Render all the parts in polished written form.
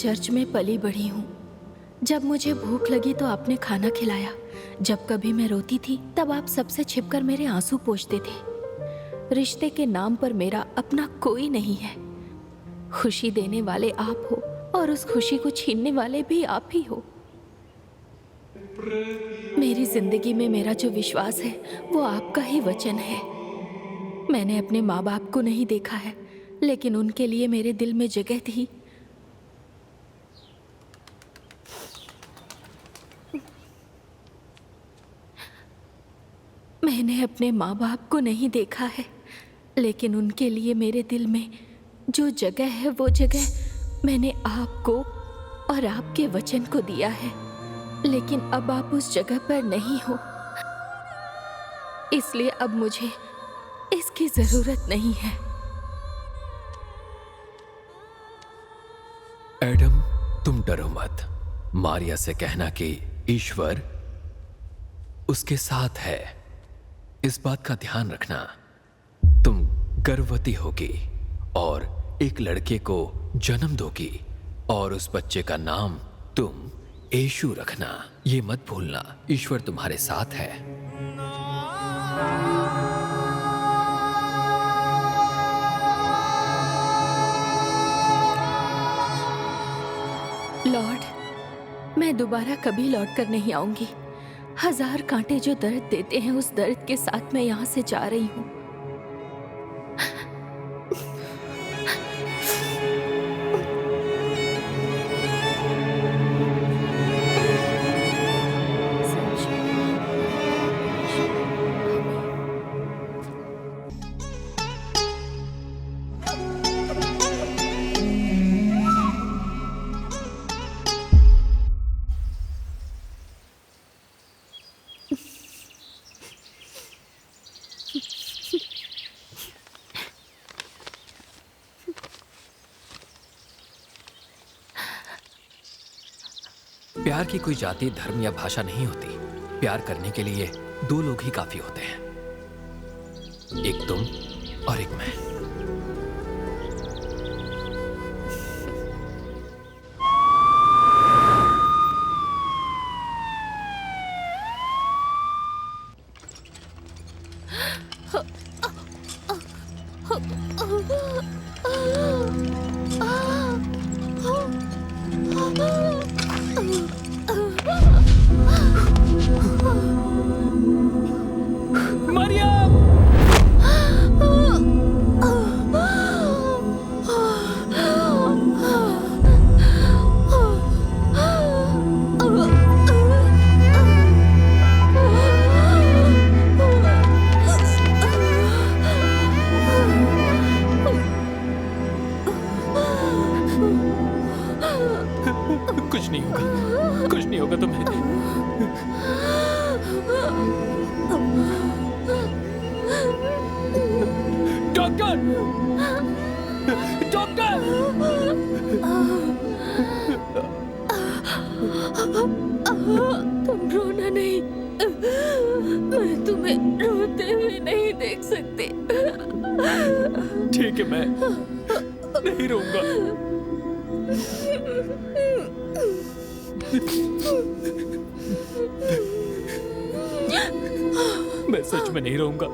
Church में पली बढ़ी हूँ। जब मुझे भूख लगी तो आपने खाना खिलाया। जब कभी मैं रोती थी तब आप सबसे छिपकर मेरे आंसू पोंछते थे। रिश्ते के नाम पर मेरा अपना कोई नहीं है। खुशी देने वाले आप हो और उस खुशी को छीनने वाले भी आप ही हो। मेरी जिंदगी में मेरा जो विश्वास है वो आपका ही वचन है। मैंने अपने माँ बाप को नहीं देखा है, लेकिन उनके लिए मेरे दिल में जगह थी। मैंने अपने माँ बाप को नहीं देखा है, लेकिन उनके लिए मेरे दिल में जो जगह है वो जगह मैंने आपको और आपके वचन को दिया है। लेकिन अब आप उस जगह पर नहीं हो, इसलिए अब मुझे इसकी जरूरत नहीं है। एडम, तुम डरो मत। मारिया से कहना कि ईश्वर उसके साथ है। इस बात का ध्यान रखना। तुम गर्भवती होगी और एक लड़के को जन्म दोगी और उस बच्चे का नाम तुम यीशु रखना। ये मत भूलना, ईश्वर तुम्हारे साथ है। लॉर्ड, मैं दोबारा कभी लौट कर नहीं आऊंगी। 1000 कांटे जो दर्द देते हैं, उस दर्द के साथ मैं यहाँ से जा रही हूँ। प्यार की कोई जाति, धर्म या भाषा नहीं होती। प्यार करने के लिए 2 लोग ही काफी होते हैं, एक तुम और एक मैं। कुछ नहीं होगा तुम्हें। Doctor, doctor! तुम रोना नहीं। मैं तुम्हें रोते हुए नहीं देख सकती। ठीक है, मैं नहीं रोऊंगा। मैं सच में नहीं रोऊंगा।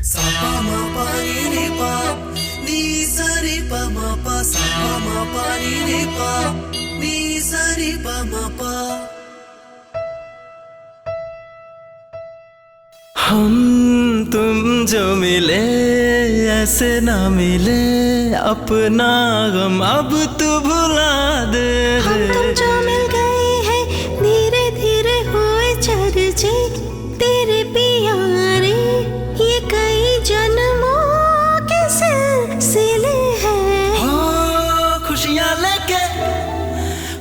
सा पा मा पा रे पा नी सा रे पा मा पा सा पा मा पा रे पा नी सा रे पा मा पा। हम तुम जो मिले ऐसे ना मिले, अपना गम अब तू भुला दे। हम तुम जो मिल गए हैं, धीरे धीरे हुए चर्चे तेरे प्यारे। ये कई जन्मों के सिलसिले हैं। हो खुशियाँ लेके,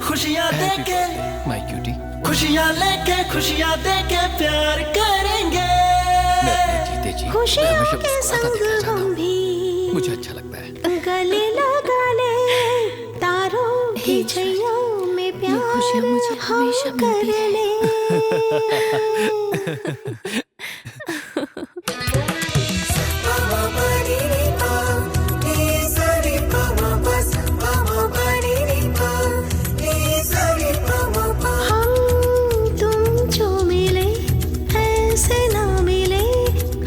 खुशियाँ देके, माय क्यूटी, खुशियाँ लेके, खुशियाँ देके प्यार करेंगे। मैं हमेशा के मुस्कुराता संग देखना चाहता हम हूँ। भी मुझे अच्छा लगता है। गले लगा ले तारों की हे छैया में ये प्यार खुशियाँ मुझे हम हमेशा मिलती कर रहे। हम तुम जो मिले ऐसे ना मिले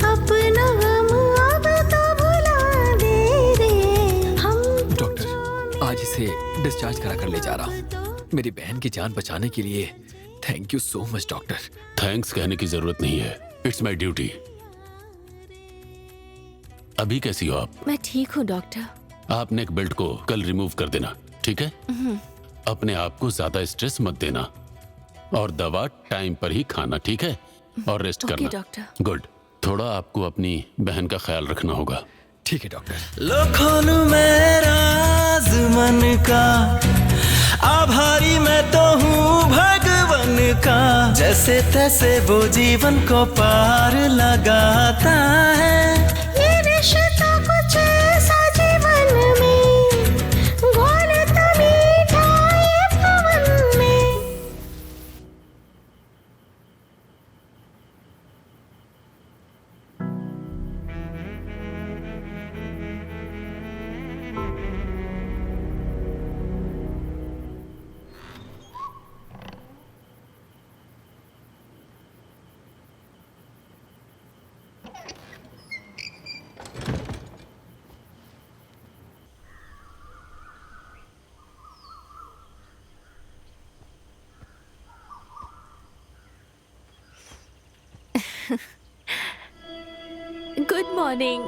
अपना हम अब तो भुला दे रे हम डॉक्टर, आज इसे डिस्चार्ज करा कर ले जा रहा हूँ। मेरी बहन की जान बचाने के लिए thank you so much doctor. Thanks कहने की जरूरत नहीं है, इट्स माई ड्यूटी। अभी कैसी हो आप? मैं ठीक हूँ डॉक्टर। आप नेक बेल्ट को कल रिमूव कर देना, ठीक है? अपने आप को ज्यादा स्ट्रेस मत देना और दवा टाइम पर ही खाना, ठीक है? और रेस्ट ओके करना। डॉक्टर। गुड। थोड़ा आपको अपनी बहन का ख्याल रखना होगा। ठीक है डॉक्टर। लो खोलूं मैं राज मन का, आभारी मैं तो हूँ भगवन का। जैसे तैसे वो जीवन को पार लगाता है। ये रिश्ता कुछ ऐसा जीवन में घोलता मीठा ये पवन में। Good morning.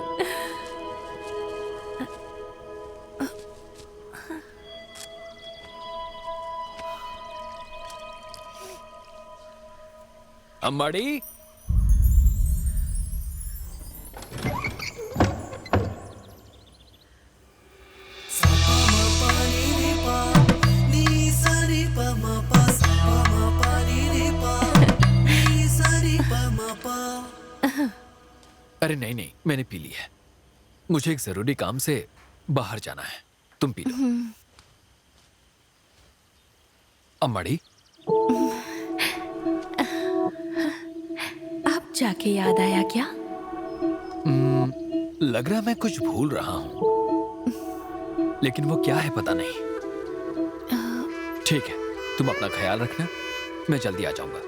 अम्माड़ी, अरे नहीं नहीं, मैंने पी ली है। मुझे एक जरूरी काम से बाहर जाना है, तुम पी लो। अम्माड़ी, अब जाके याद आया क्या? लग रहा मैं कुछ भूल रहा हूं, लेकिन वो क्या है पता नहीं। ठीक है, तुम अपना ख्याल रखना, मैं जल्दी आ जाऊंगा।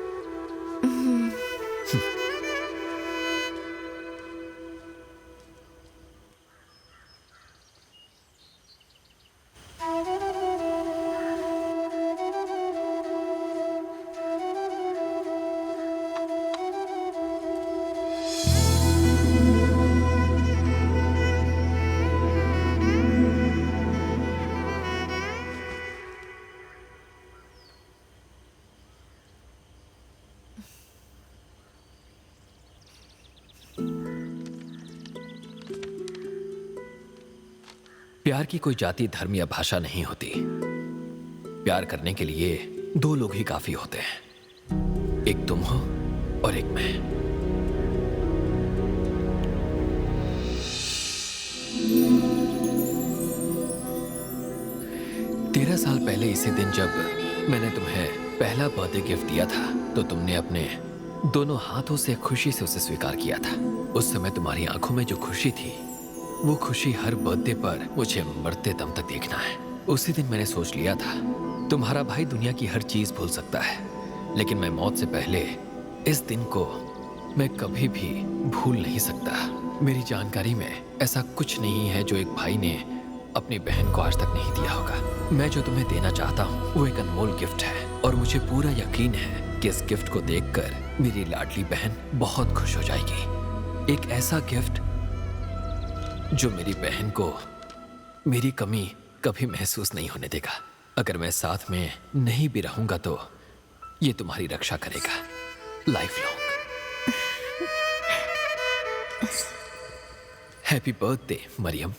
प्यार की कोई जाति, धर्म या भाषा नहीं होती। प्यार करने के लिए दो लोग ही काफी होते हैं, एक तुम हो और एक मैं। तेरह साल पहले इसी दिन जब मैंने तुम्हें पहला बर्थडे गिफ्ट दिया था, तो तुमने अपने दोनों हाथों से खुशी से उसे स्वीकार किया था। उस समय तुम्हारी आंखों में जो खुशी थी, वो खुशी हर बर्थडे पर मुझे मरते दम तक देखना है। उसी दिन मैंने सोच लिया था, तुम्हारा भाई दुनिया की हर चीज भूल सकता है, लेकिन मैं मौत से पहले इस दिन को मैं कभी भी भूल नहीं सकता। मेरी जानकारी में ऐसा कुछ नहीं है जो एक भाई ने अपनी बहन को आज तक नहीं दिया होगा। मैं जो तुम्हें देना चाहता हूँ वो एक अनमोल गिफ्ट है, और मुझे पूरा यकीन है कि इस गिफ्ट को देखकर मेरी लाडली बहन बहुत खुश हो जाएगी। एक ऐसा गिफ्ट जो मेरी बहन को मेरी कमी कभी महसूस नहीं होने देगा। अगर मैं साथ में नहीं भी रहूंगा तो ये तुम्हारी रक्षा करेगा life long. Happy birthday Mariam.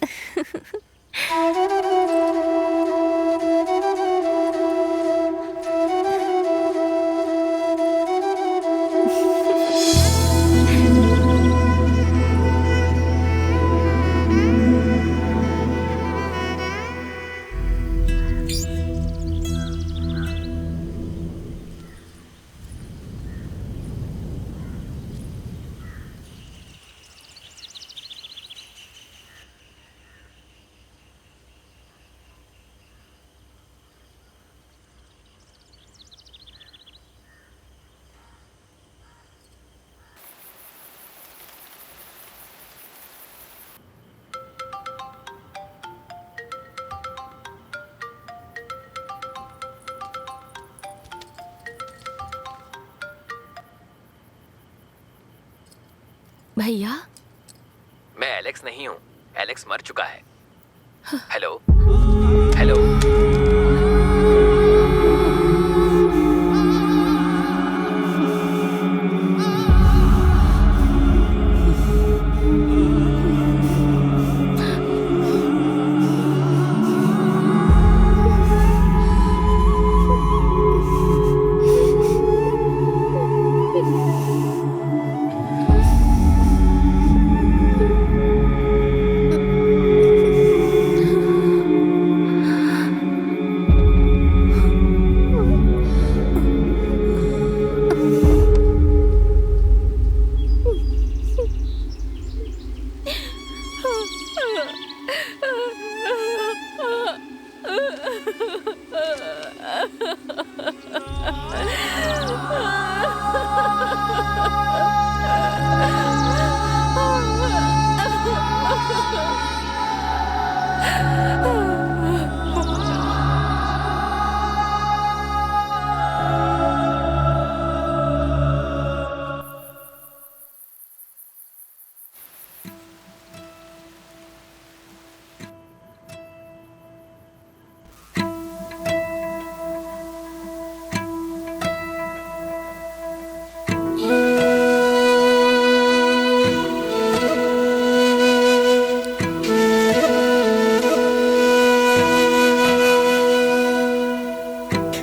भैया, मैं एलेक्स नहीं हूँ। एलेक्स मर चुका है। Hello hello.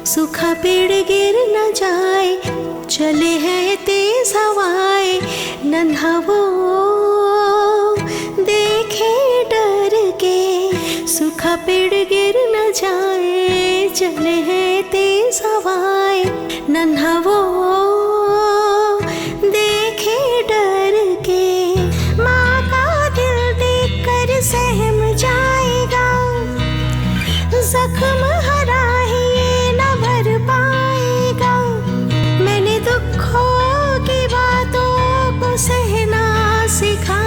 सूखा पेड़ गिर न जाए, चले हैं तेज हवाएं, नन्हा वो देखे डर के। सूखा पेड़ गिर न जाए, चले हैं तेज हवाएं, नन्हा वो देखे डर के। माँ का दिल देख कर सहम जाएगा, जख्म हरा ही ये न भर पाएगा। मैंने दुखों की बातों को सहना सिखा।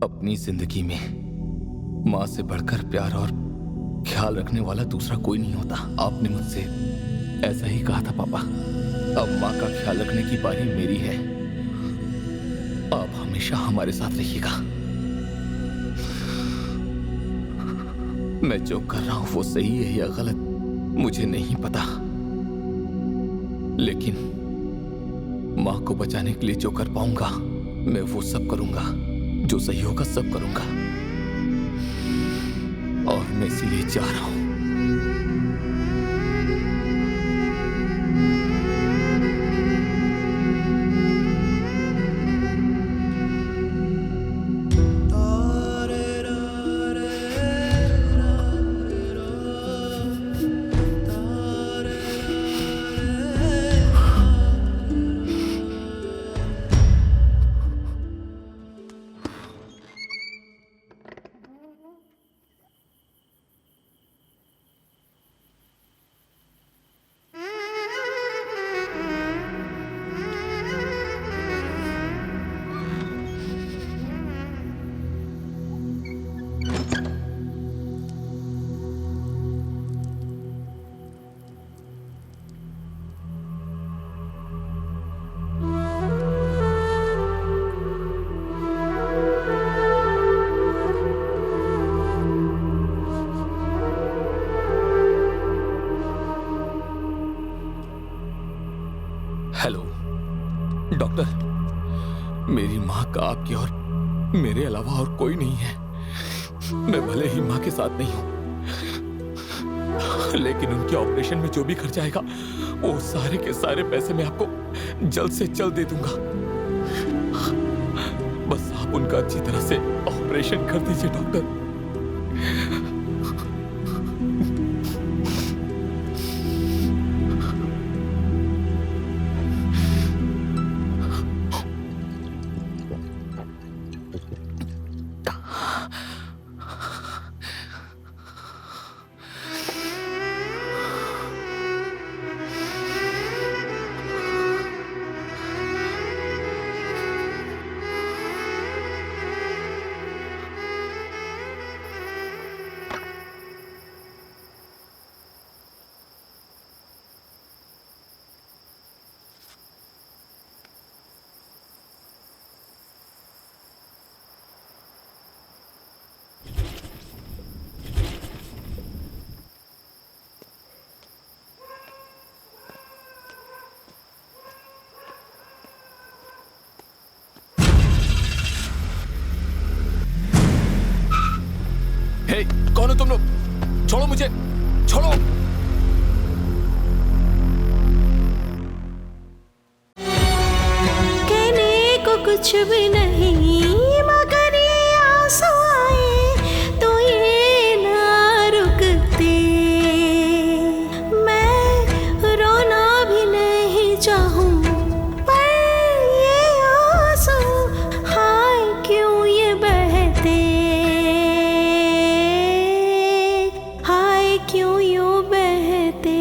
अपनी जिंदगी में माँ से बढ़कर प्यार और ख्याल रखने वाला दूसरा कोई नहीं होता। आपने मुझसे ऐसा ही कहा था पापा। अब माँ का ख्याल रखने की बारी मेरी है। आप हमेशा हमारे साथ रहिएगा। मैं जो कर रहा हूं वो सही है या गलत मुझे नहीं पता, लेकिन माँ को बचाने के लिए जो कर पाऊंगा मैं वो सब करूंगा। जो सही होगा सब करूंगा, और मैं इसीलिए जा रहा हूं। हेलो डॉक्टर, मेरी माँ का आपके और मेरे अलावा और कोई नहीं है। मैं भले ही माँ के साथ नहीं हूं, लेकिन उनके ऑपरेशन में जो भी खर्चा आएगा वो सारे के सारे पैसे मैं आपको जल्द से जल्द दे दूंगा। बस आप उनका अच्छी तरह से ऑपरेशन कर दीजिए डॉक्टर। मुझे, छोड़ो। कहने को कुछ भी नहीं मगर ये आंसू आए तो ये ना रुकते। मैं रोना भी नहीं चाहूं पर ये आंसू हाय क्यों ये बहते, हाय क्यों यूं बहते।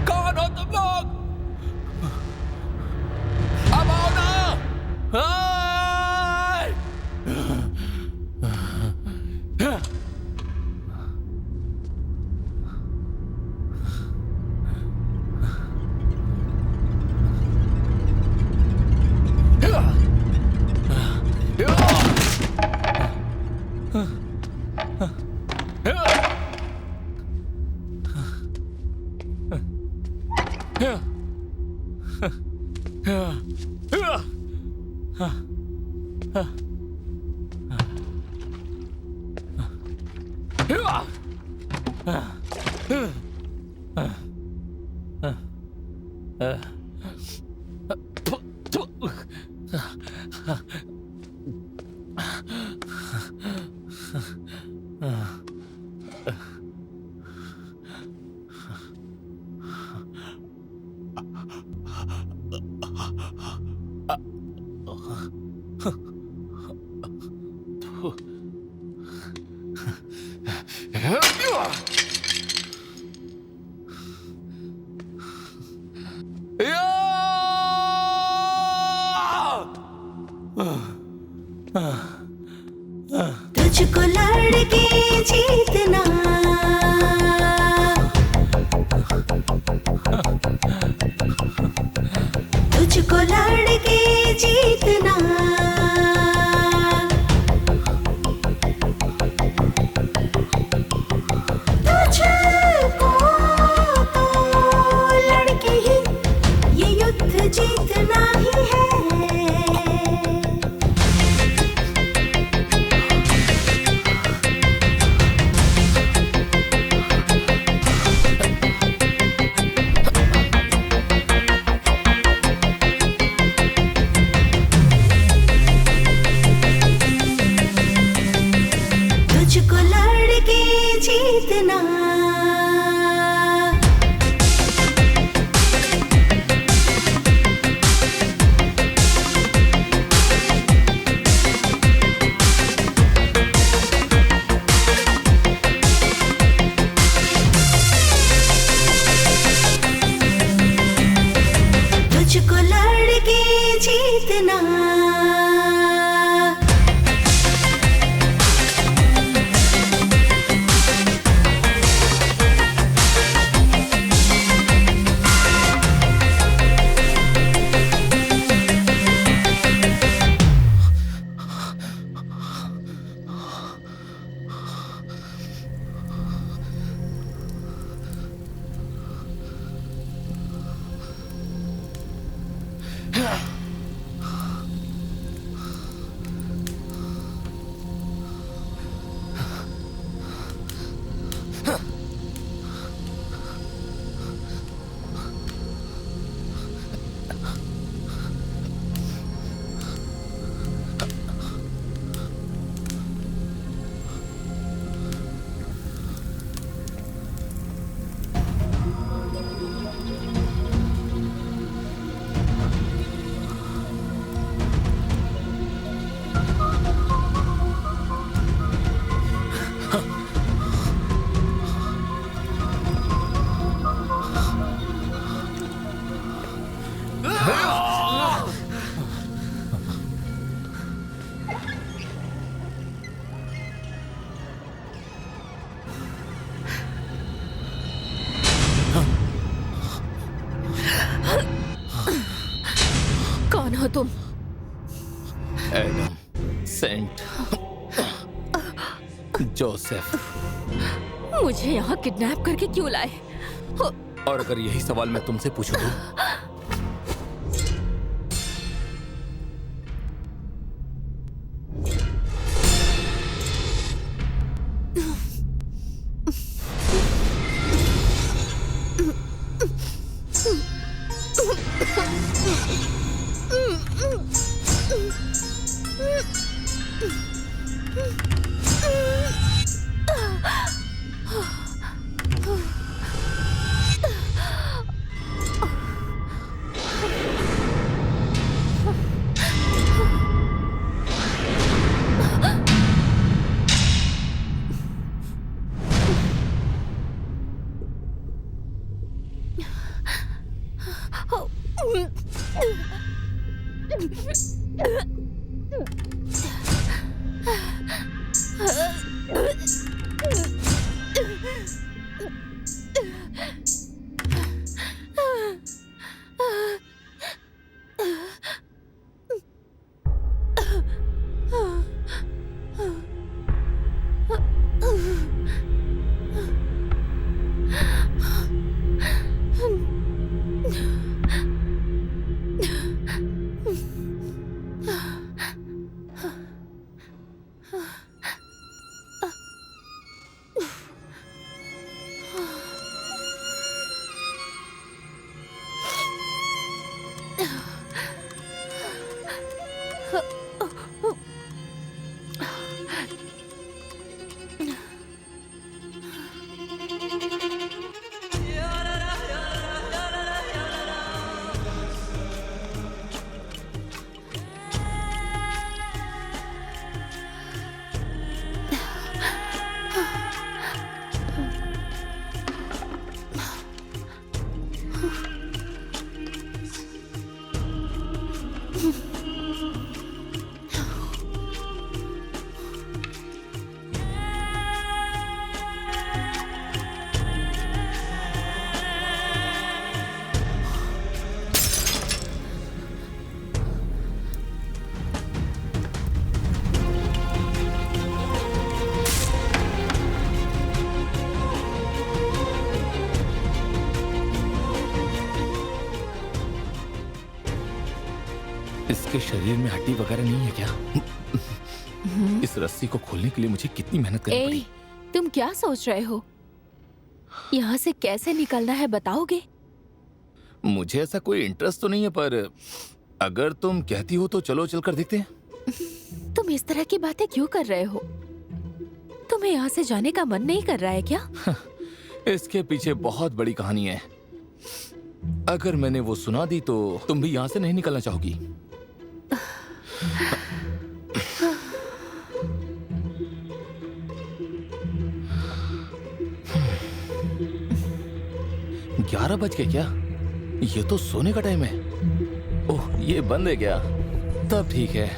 कौन हो तुम लोग? अब आओ ना। तुझको लड़के जीतना, तुझको लड़के जीतना, तुझको तो लड़के ही ये युद्ध जीतना ही है। तुझको लड़के जीतना, तुझको लड़के जीतना, कौन हो तुम? Adam, saint Joseph. मुझे यहाँ किडनैप करके क्यों लाए? और अगर यही सवाल मैं तुमसे पूछूं तो? इसके शरीर में हड्डी वगैरह नहीं है क्या? इस रस्सी को खोलने के लिए मुझे कितनी मेहनत करनी पड़ी। तुम क्या सोच रहे हो? यहाँ से कैसे निकलना है बताओगे? मुझे ऐसा कोई इंटरेस्ट तो नहीं है, पर अगर तुम कहती हो तो चलो चलकर देखते हैं। तुम इस तरह की बातें क्यों कर रहे हो? तुम्हें यहाँ से जाने का मन नहीं कर रहा है क्या? इसके पीछे बहुत बड़ी कहानी है। अगर मैंने वो सुना दी तो तुम भी यहाँ से नहीं निकलना चाहोगी। 11 बज गए क्या? ये तो सोने का टाइम है। ओह, ये बंद है क्या? तब ठीक है।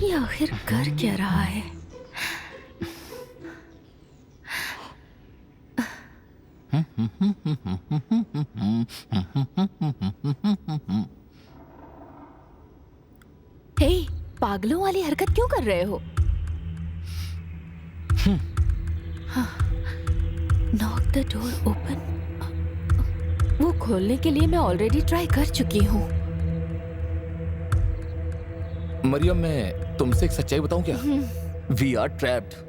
ये आखिर कर क्या रहा है? हे, पागलों वाली हरकत क्यों कर रहे हो? Knock the door open. वो खोलने के लिए मैं ऑलरेडी ट्राई कर चुकी हूँ। मरियम, मैं तुमसे एक सच्चाई बताऊं क्या? We are trapped.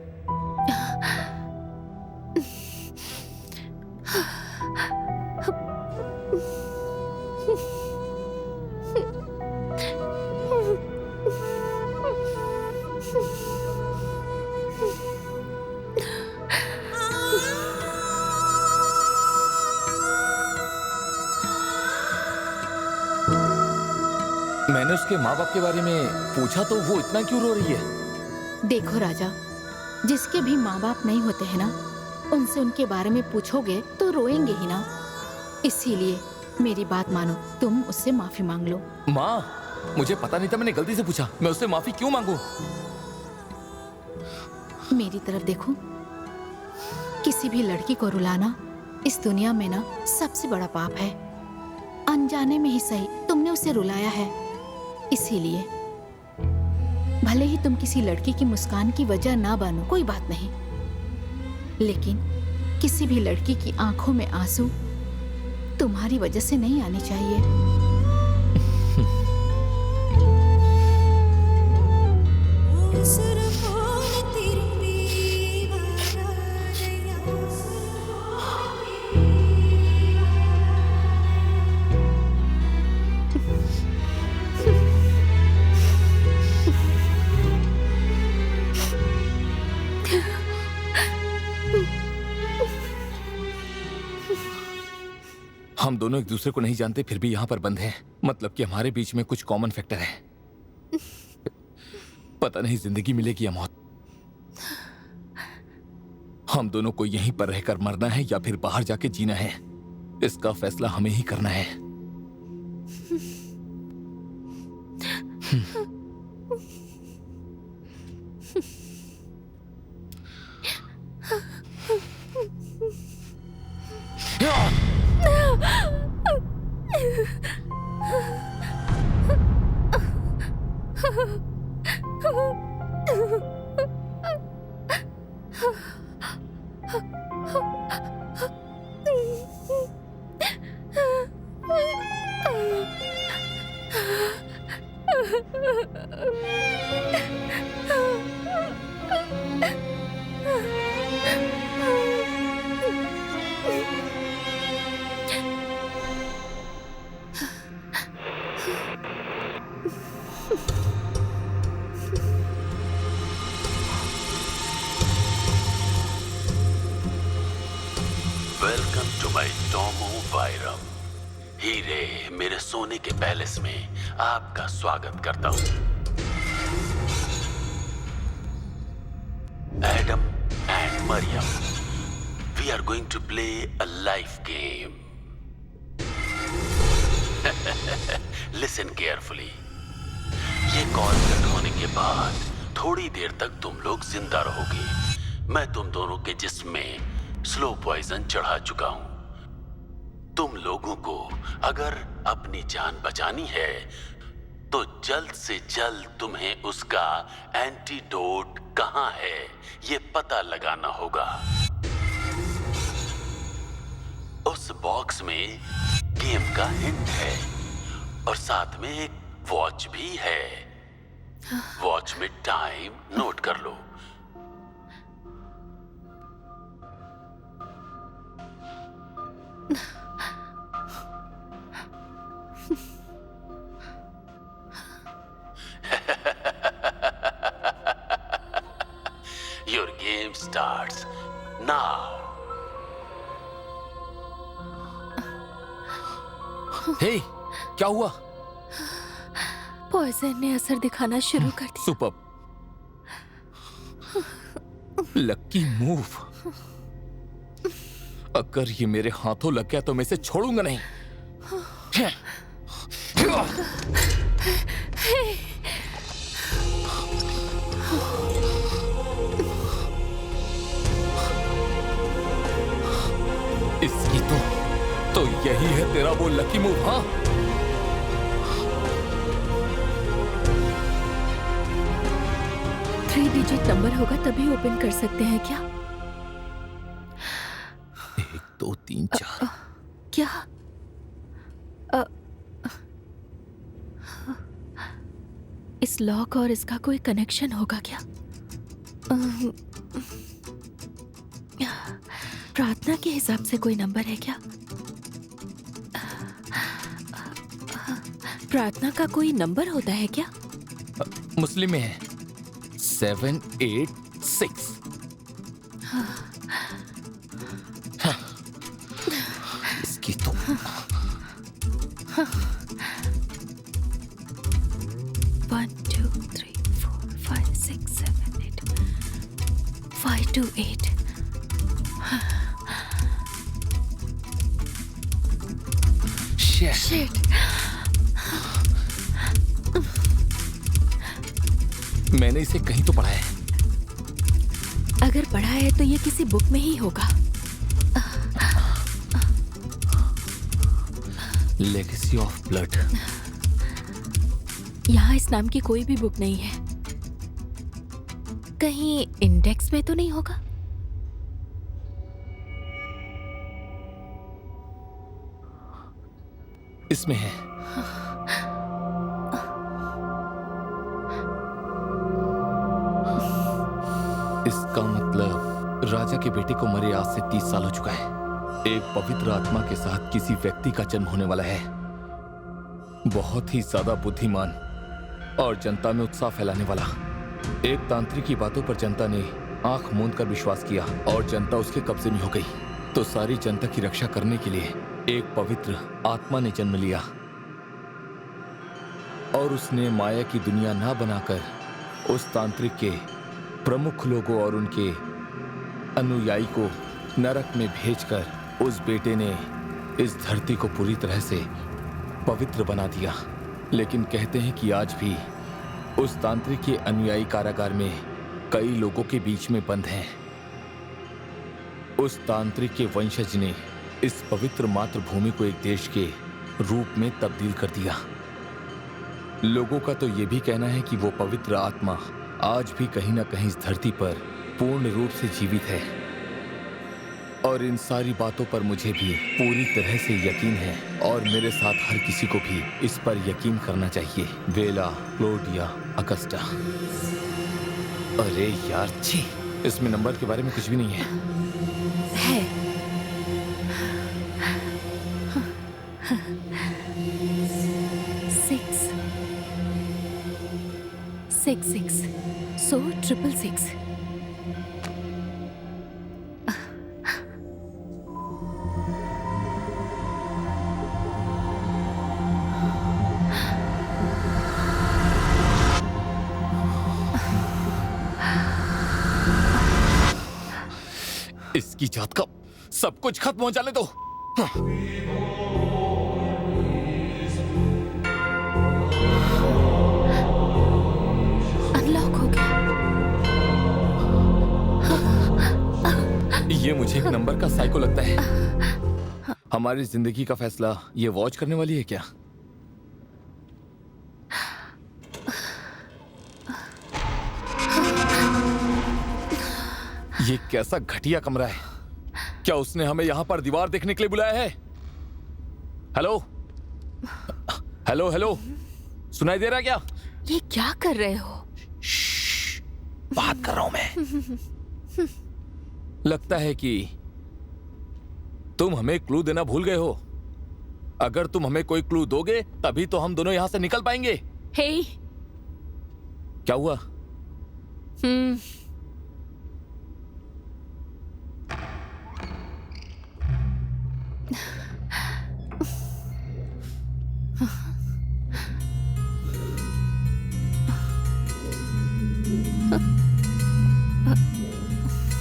मैंने उसके माँ बाप के बारे में पूछा तो वो इतना क्यों रो रही है? देखो राजा, जिसके भी माँ बाप नहीं होते हैं ना, उनसे उनके बारे में पूछोगे तो रोएंगे ही ना। इसीलिए मेरी बात मानो, तुम उससे माफी मांग लो। माँ, मुझे पता नहीं था, मैंने गलती से पूछा। मैं उससे माफी क्यों मांगू? मेरी तरफ देखो। किसी भी लड़की को रुलाना इस दुनिया में ना सबसे बड़ा पाप है। अनजाने में ही सही तुमने उसे रुलाया है। इसीलिए भले ही तुम किसी लड़की की मुस्कान की वजह ना बनो, कोई बात नहीं, लेकिन किसी भी लड़की की आंखों में आंसू तुम्हारी वजह से नहीं आने चाहिए। हम दोनों एक दूसरे को नहीं जानते फिर भी यहाँ पर बंद हैं। मतलब कि हमारे बीच में कुछ कॉमन फैक्टर है। पता नहीं जिंदगी मिलेगी या मौत। हम दोनों को यहीं पर रहकर मरना है या फिर बाहर जाके जीना है, इसका फैसला हमें ही करना है। वेलकम टू माई टोमो वायरम। हीरे मेरे सोने के पैलेस में आपका स्वागत करता हूं। Adam and Mariam, we are going to play a life game. Listen carefully. ये कॉल कट होने के बाद थोड़ी देर तक तुम लोग जिंदा रहोगे। मैं तुम दोनों के जिस्म में स्लो पॉइजन चढ़ा चुका हूं। तुम लोगों को अगर अपनी जान बचानी है तो जल्द से जल्द तुम्हें उसका एंटीडोट कहां है ये पता लगाना होगा। उस बॉक्स में गेम का हिंट है और साथ में एक वॉच भी है। वॉच में टाइम नोट कर लो। Your game starts now. हे, क्या हुआ? पॉइजन ने असर दिखाना शुरू कर दिया। सुपर। Lucky move. अगर ये मेरे हाथों लग गया तो मैं इसे छोड़ूंगा नहीं। इसकी तो यही है तेरा वो लकी मूव। हाँ, 3 डिजिट नंबर होगा तभी ओपन कर सकते हैं क्या? 1 2 3 4। क्या? इस लॉक और इसका कोई कनेक्शन होगा क्या? प्रार्थना के हिसाब से कोई नंबर है क्या? प्रार्थना का कोई नंबर होता है क्या? मुस्लिम में है 786। इसकी तो 1 2 3 4 5 6 7 8 5 2 8। शिट। मैंने इसे कहीं तो पढ़ा है। अगर पढ़ा है तो ये किसी बुक में ही होगा। Legacy of blood. यहाँ इस नाम की कोई भी बुक नहीं है। कहीं इंडेक्स में तो नहीं होगा? इसमें है। इसका मतलब राजा के बेटे को मरे आज से 30 साल हो चुका है। एक पवित्र आत्मा के साथ किसी व्यक्ति का जन्म होने वाला है। बहुत ही ज्यादा बुद्धिमान और जनता में उत्साह फैलाने वाला। एक तांत्रिक की बातों पर जनता ने आंख मूंद कर विश्वास किया और जनता उसके कब्जे में हो गई। तो सारी जनता की रक्षा करने के लिए एक पवित्र आत्मा ने जन्म लिया और उसने माया की दुनिया ना बनाकर उस तांत्रिक के प्रमुख लोगों और उनके अनुयायी को नरक में भेजकर उस बेटे ने इस धरती को पूरी तरह से पवित्र बना दिया। लेकिन कहते हैं कि आज भी उस तांत्रिक के अनुयायी कारागार में कई लोगों के बीच में बंद हैं। उस तांत्रिक के वंशज ने इस पवित्र मातृभूमि को एक देश के रूप में तब्दील कर दिया। लोगों का तो ये भी कहना है कि वो पवित्र आत्मा आज भी कहीं ना कहीं इस धरती पर पूर्ण रूप से जीवित है। और इन सारी बातों पर मुझे भी पूरी तरह से यकीन है और मेरे साथ हर किसी को भी इस पर यकीन करना चाहिए। बेला, क्लोडिया, अगस्टा। अरे यार छी, इसमें नंबर के बारे में कुछ भी नहीं है। है। 666 so 666। इसकी जात का सब कुछ खत्म हो जाने दो। अनलॉक हो गया। ये मुझे एक नंबर का साइको लगता है। हमारी जिंदगी का फैसला ये वॉच करने वाली है क्या? ये कैसा घटिया कमरा है। क्या उसने हमें यहां पर दीवार देखने के लिए बुलाया है? हेलो हेलो हेलो, सुनाई दे रहा है क्या? ये क्या कर रहे हो? बात कर रहा हूं मैं। लगता है कि तुम हमें क्लू देना भूल गए हो। अगर तुम हमें कोई क्लू दोगे तभी तो हम दोनों यहां से निकल पाएंगे। हे, क्या हुआ?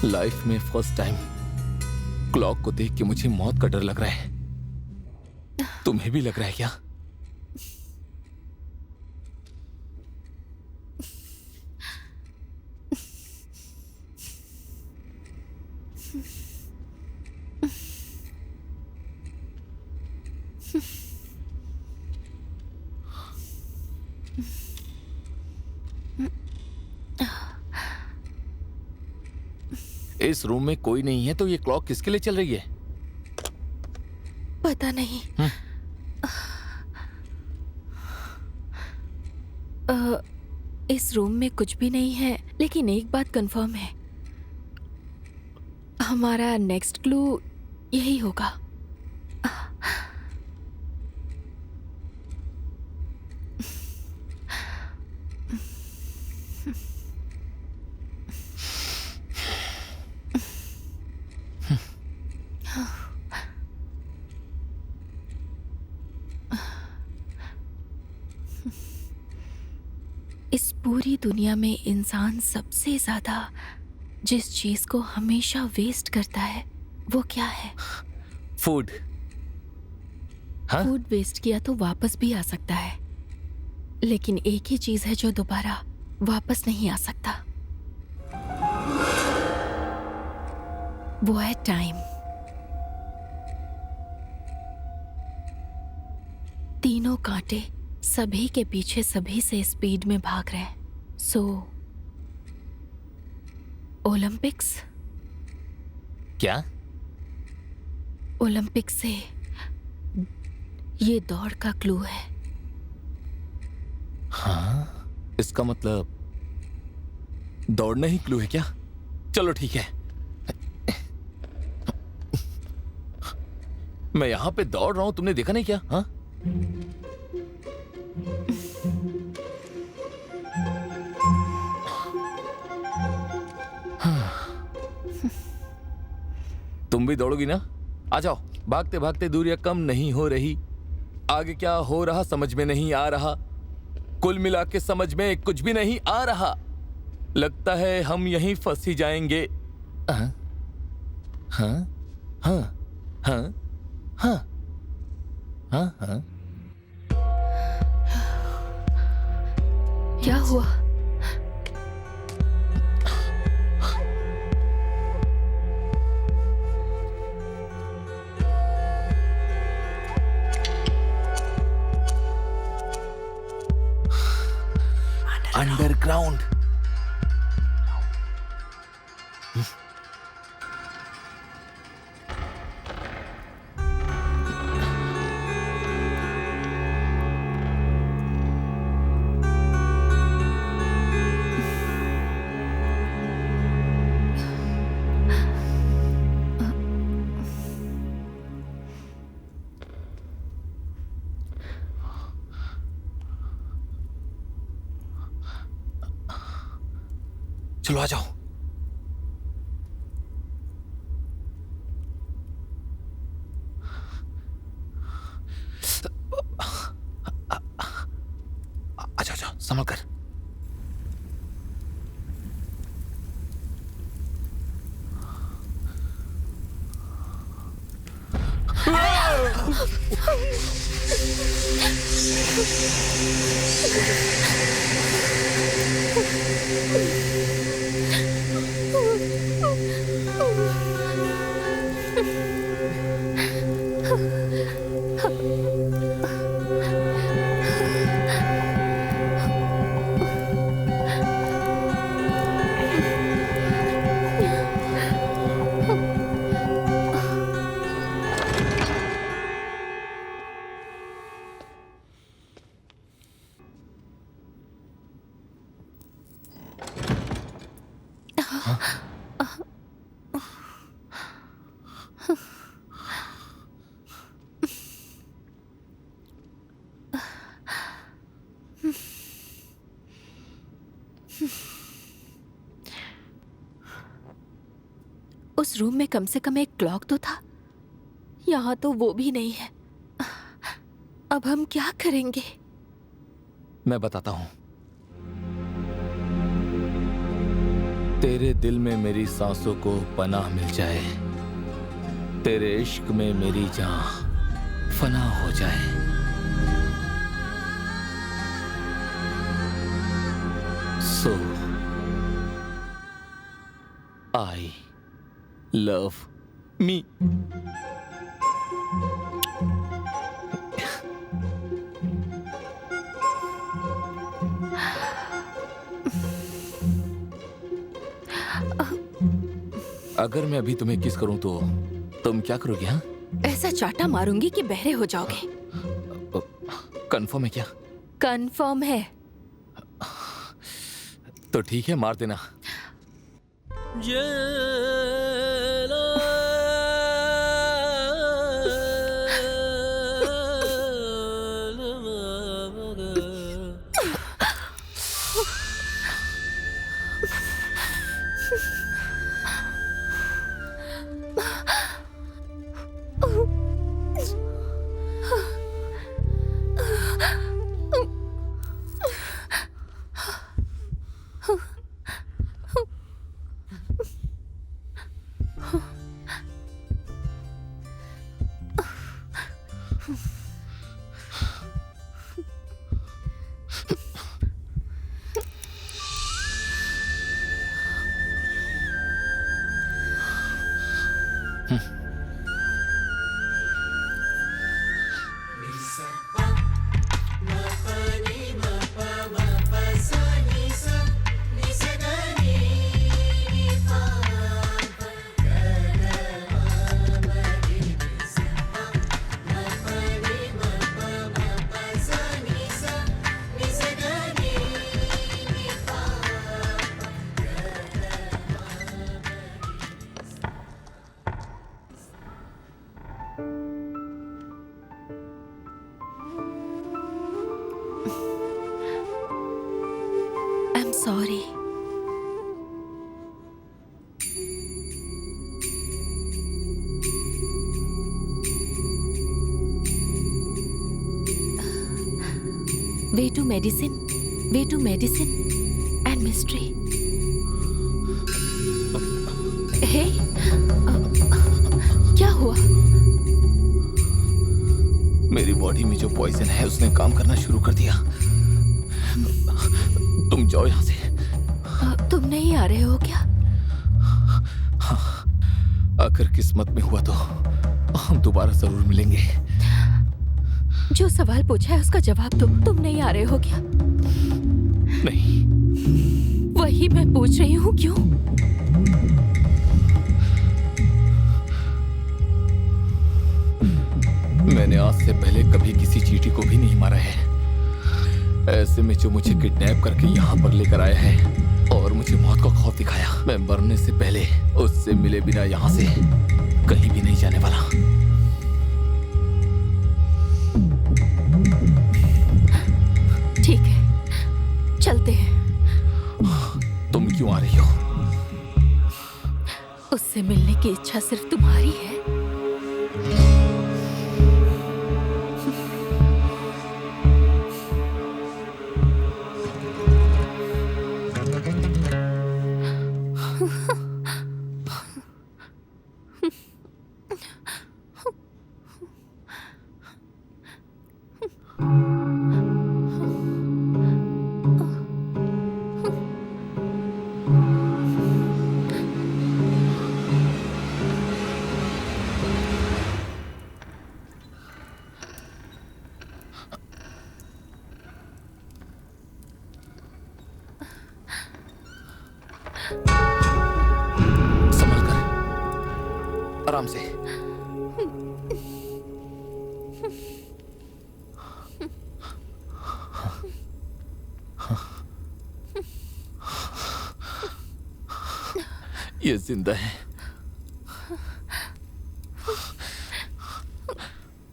लाइफ में फर्स्ट टाइम क्लॉक को देख के मुझे मौत का डर लग रहा है। तुम्हें भी लग रहा है क्या? इस रूम में कोई नहीं है तो ये क्लॉक किसके लिए चल रही है? पता नहीं। इस रूम में कुछ भी नहीं है, लेकिन एक बात कंफर्म है, हमारा नेक्स्ट क्लू यही होगा। इस पूरी दुनिया में इंसान सबसे ज्यादा जिस चीज को हमेशा वेस्ट करता है वो क्या है? फूड। हाँ? फूड वेस्ट किया तो वापस भी आ सकता है, लेकिन एक ही चीज है जो दोबारा वापस नहीं आ सकता, वो है टाइम। तीनों कांटे सभी के पीछे सभी से स्पीड में भाग रहे हैं। सो ओलंपिक्स। क्या? ओलंपिक से ये दौड़ का क्लू है। हाँ, इसका मतलब दौड़ना ही क्लू है क्या? चलो ठीक है, मैं यहां पे दौड़ रहा हूं, तुमने देखा नहीं क्या? हाँ, तुम भी दौड़ोगी ना? आ जाओ, भागते भागते दूरियां कम नहीं हो रही। आगे क्या हो रहा समझ में नहीं आ रहा। कुल मिला के समझ में कुछ भी नहीं आ रहा। लगता है हम यहीं फंस ही जाएंगे। हाँ हाँ हाँ हाँ हाँ हाँ हाँ। क्या हुआ? अंडरग्राउंड। चलो आ जाओ। अच्छा अच्छा संभल कर। उस रूम में कम से कम एक क्लॉक तो था। यहाँ तो वो भी नहीं है। अब हम क्या करेंगे? मैं बताता हूं। तेरे दिल में मेरी सांसों को पनाह मिल जाए, तेरे इश्क में मेरी जान फना हो जाए। सो आई लव मी। अगर मैं अभी तुम्हें किस करूं तो तुम क्या करोगे? हाँ, ऐसा चाटा मारूंगी कि बहरे हो जाओगे। कंफर्म है क्या? कंफर्म है। तो ठीक है, मार देना। Sorry. Way to medicine and mystery. Hey, क्या हुआ? मेरी बॉडी में जो पॉइजन है उसने काम करना शुरू कर दिया। तुम जाओ यहाँ से। तुम नहीं आ रहे हो क्या? हाँ, अगर किस्मत में हुआ तो हम दोबारा जरूर मिलेंगे। जो सवाल पूछा है उसका जवाब दो। तुम नहीं आ रहे हो क्या? नहीं। वही मैं पूछ रही हूँ, क्यों? मैंने आज से पहले कभी किसी चींटी को भी नहीं मारा है। ऐसे में जो मुझे किडनैप करके यहाँ पर लेकर आया है और मुझे मौत का खौफ दिखाया, मैं मरने से पहले उससे मिले बिना यहाँ से कहीं भी नहीं जाने वाला। ठीक है, चलते हैं। तुम क्यों आ रही हो? उससे मिलने की इच्छा सिर्फ तुम्हारी है। संभल कर, आराम से। ये जिंदा है।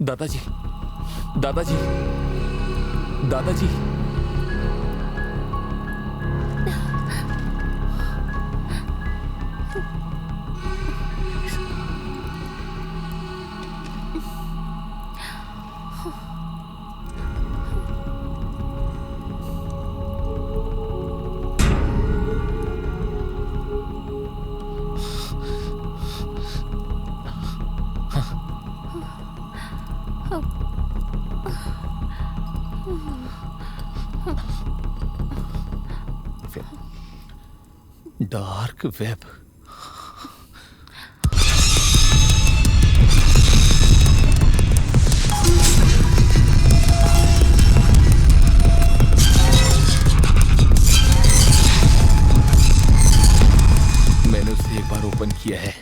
दादाजी, दादाजी, दादाजी। Dark web. मैंने उसे एक बार ओपन किया है।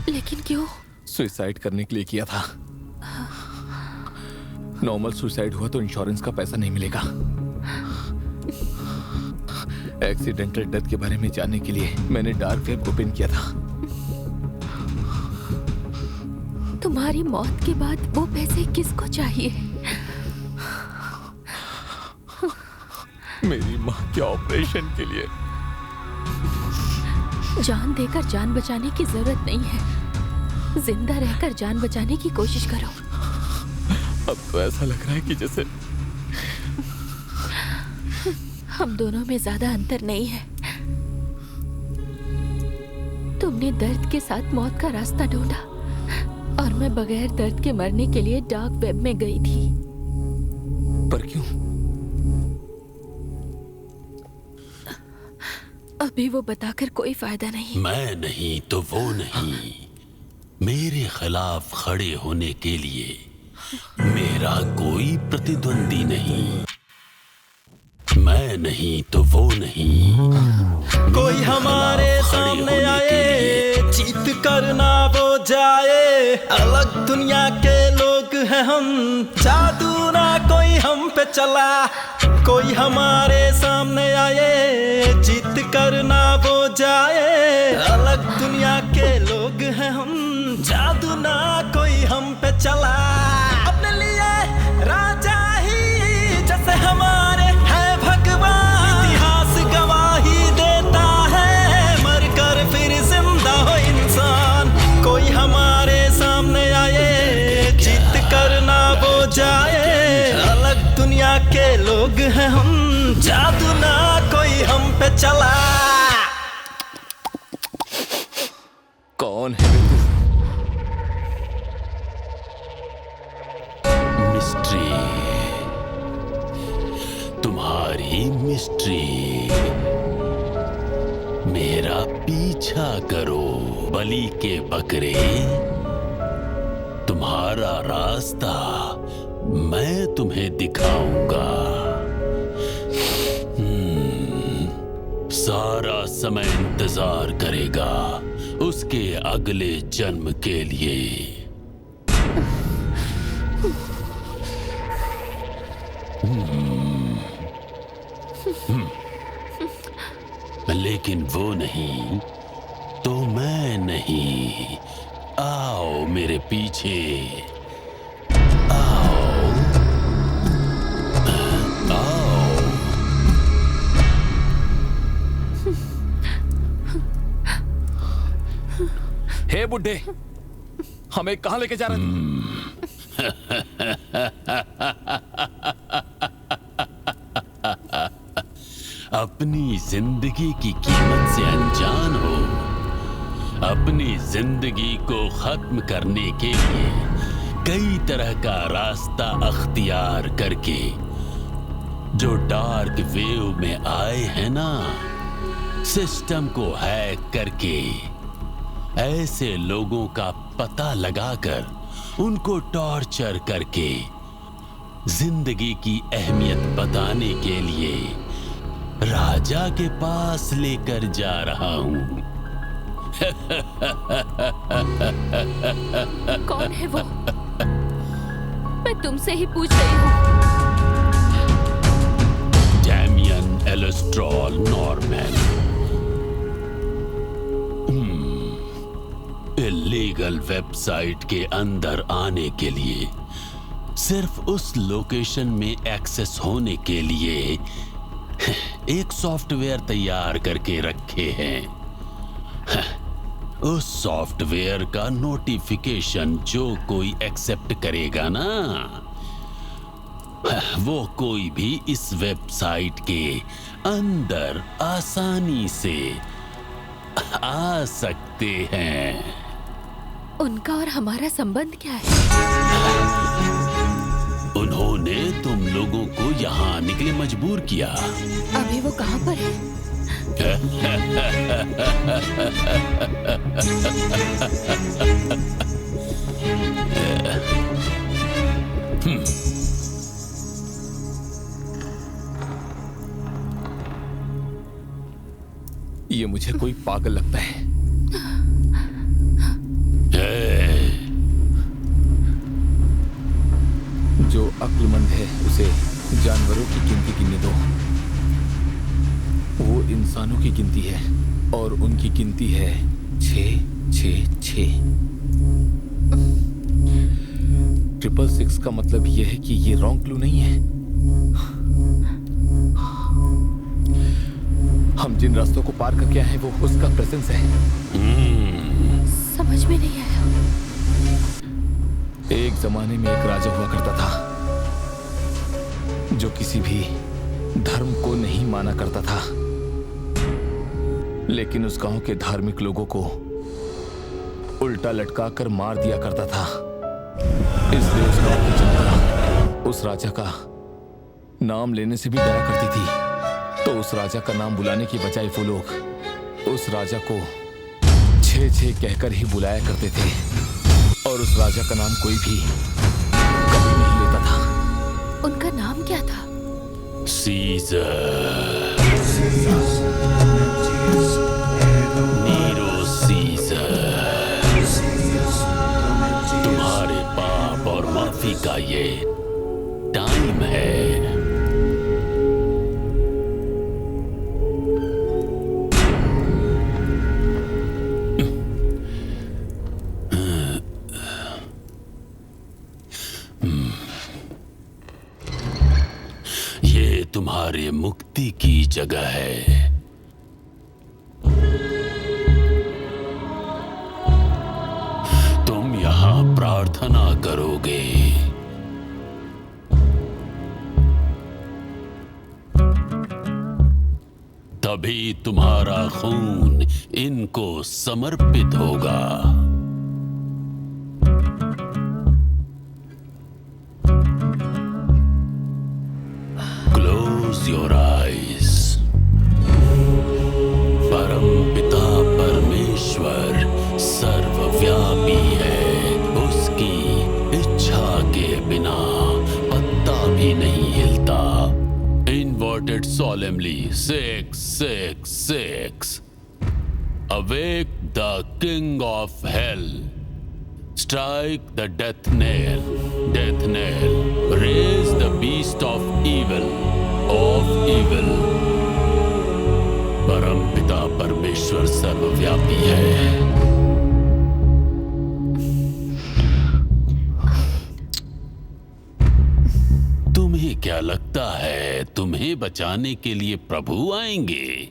लेकिन क्यों? सुसाइड करने के लिए किया था। नॉर्मल सुसाइड हुआ तो इंश्योरेंस का पैसा नहीं मिलेगा। एक्सीडेंटल डेथ के बारे में जानने के लिए मैंने डार्क वेब ओपन किया था। तुम्हारी मौत के बाद वो पैसे किसको चाहिए? मेरी माँ के ऑपरेशन के लिए। जान देकर जान बचाने की जरूरत नहीं है। जिंदा रहकर जान बचाने की कोशिश करो। अब तो ऐसा लग रहा है कि जैसे हम दोनों में ज्यादा अंतर नहीं है। तुमने दर्द के साथ मौत का रास्ता ढूंढा और मैं बगैर दर्द के मरने के लिए डार्क वेब में गई थी। पर क्यों? अभी वो बताकर कोई फायदा नहीं। मैं नहीं तो वो नहीं। मेरे खिलाफ खड़े होने के लिए मेरा कोई प्रतिद्वंदी नहीं। मैं नहीं तो वो नहीं। कोई हमारे सामने आए, जीत करना वो जाए। अलग दुनिया के लोग हैं हम, जादू ना कोई हम पे चला। कोई हमारे सामने आए, जीत करना वो जाए। अलग दुनिया के लोग हैं हम, जादू ना कोई हम पे चला। अपने लिए राजा ही जैसे हमारे है भगवान। इतिहास गवाही देता है, मर कर फिर जिंदा हो इंसान। कोई हमारे सामने आए, जीत करना वो जाए। अलग दुनिया दुनिया के लोग हैं हम, जादू ना कोई हम पे चला। कौन है बे तू? मिस्ट्री, तुम्हारी मिस्ट्री। मेरा पीछा करो बलि के बकरे, तुम्हारा रास्ता मैं तुम्हें दिखाऊंगा। सारा समय इंतजार करेगा उसके अगले जन्म के लिए। लेकिन वो नहीं तो मैं नहीं। आओ मेरे पीछे, आओ आओ। हे बुड्ढे, हमें कहां लेके जा रहे थे? अपनी जिंदगी की कीमत से अनजान हो। अपनी जिंदगी को खत्म करने के लिए कई तरह का रास्ता अख्तियार करके जो डार्क वेव में आए हैं ना, सिस्टम को हैक करके ऐसे लोगों का पता लगाकर उनको टॉर्चर करके जिंदगी की अहमियत बताने के लिए राजा के पास लेकर जा रहा हूं। कौन है वो? मैं तुमसे ही पूछ रही हूँ। Damien Alastrol Norman. Illegal website के अंदर आने के लिए, सिर्फ उस लोकेशन में एक्सेस होने के लिए एक सॉफ्टवेयर तैयार करके रखे हैं। उस सॉफ्टवेयर का नोटिफिकेशन जो कोई एक्सेप्ट करेगा ना, वो कोई भी इस वेबसाइट के अंदर आसानी से आ सकते हैं। उनका और हमारा संबंध क्या है? उन्होंने तुम लोगों को यहाँ आने के लिए मजबूर किया। अभी वो कहाँ पर है? ये मुझे कोई पागल लगता है। जो अक्लमंद है उसे जानवरों की गिनती गिनने दो। वो इंसानों की गिनती है और उनकी गिनती है 666। 666 का मतलब यह है कि ये रॉन्ग क्लू नहीं है। हम जिन रास्तों को पार करके आए हैं वो उसका प्रेजेंस है। समझ में नहीं आया। एक जमाने में एक राजा हुआ करता था जो किसी भी धर्म को नहीं माना करता था, लेकिन उस गांव के धार्मिक लोगों को उल्टा लटका कर मार दिया करता था। इसलिए उस गांव की जनता उस राजा का नाम लेने से भी डरा करती थी। तो उस राजा का नाम बुलाने की बजाय वो लोग उस राजा को 666 कहकर ही बुलाया करते थे और उस राजा का नाम कोई भी कभी नहीं लेता था। उनका नाम क्या था? Caesar, Nero Caesar. तुम्हारे पाप और माफी का ये टाइम है। तुम्हारे मुक्ति की जगह है। तुम यहां प्रार्थना करोगे। तभी तुम्हारा खून इनको समर्पित होगा। Close your eyes. परम पिता परमेश्वर सर्वव्यापी है, उसकी इच्छा के बिना पत्ता भी नहीं हिलता। Inverted solemnly, 666. Awake the king of hell. Strike the death nail, death nail. Raise the beast of evil, of evil. परम पिता परमेश्वर सर्वव्यापी है। तुम्हें क्या लगता है तुम्हें बचाने के लिए प्रभु आएंगे?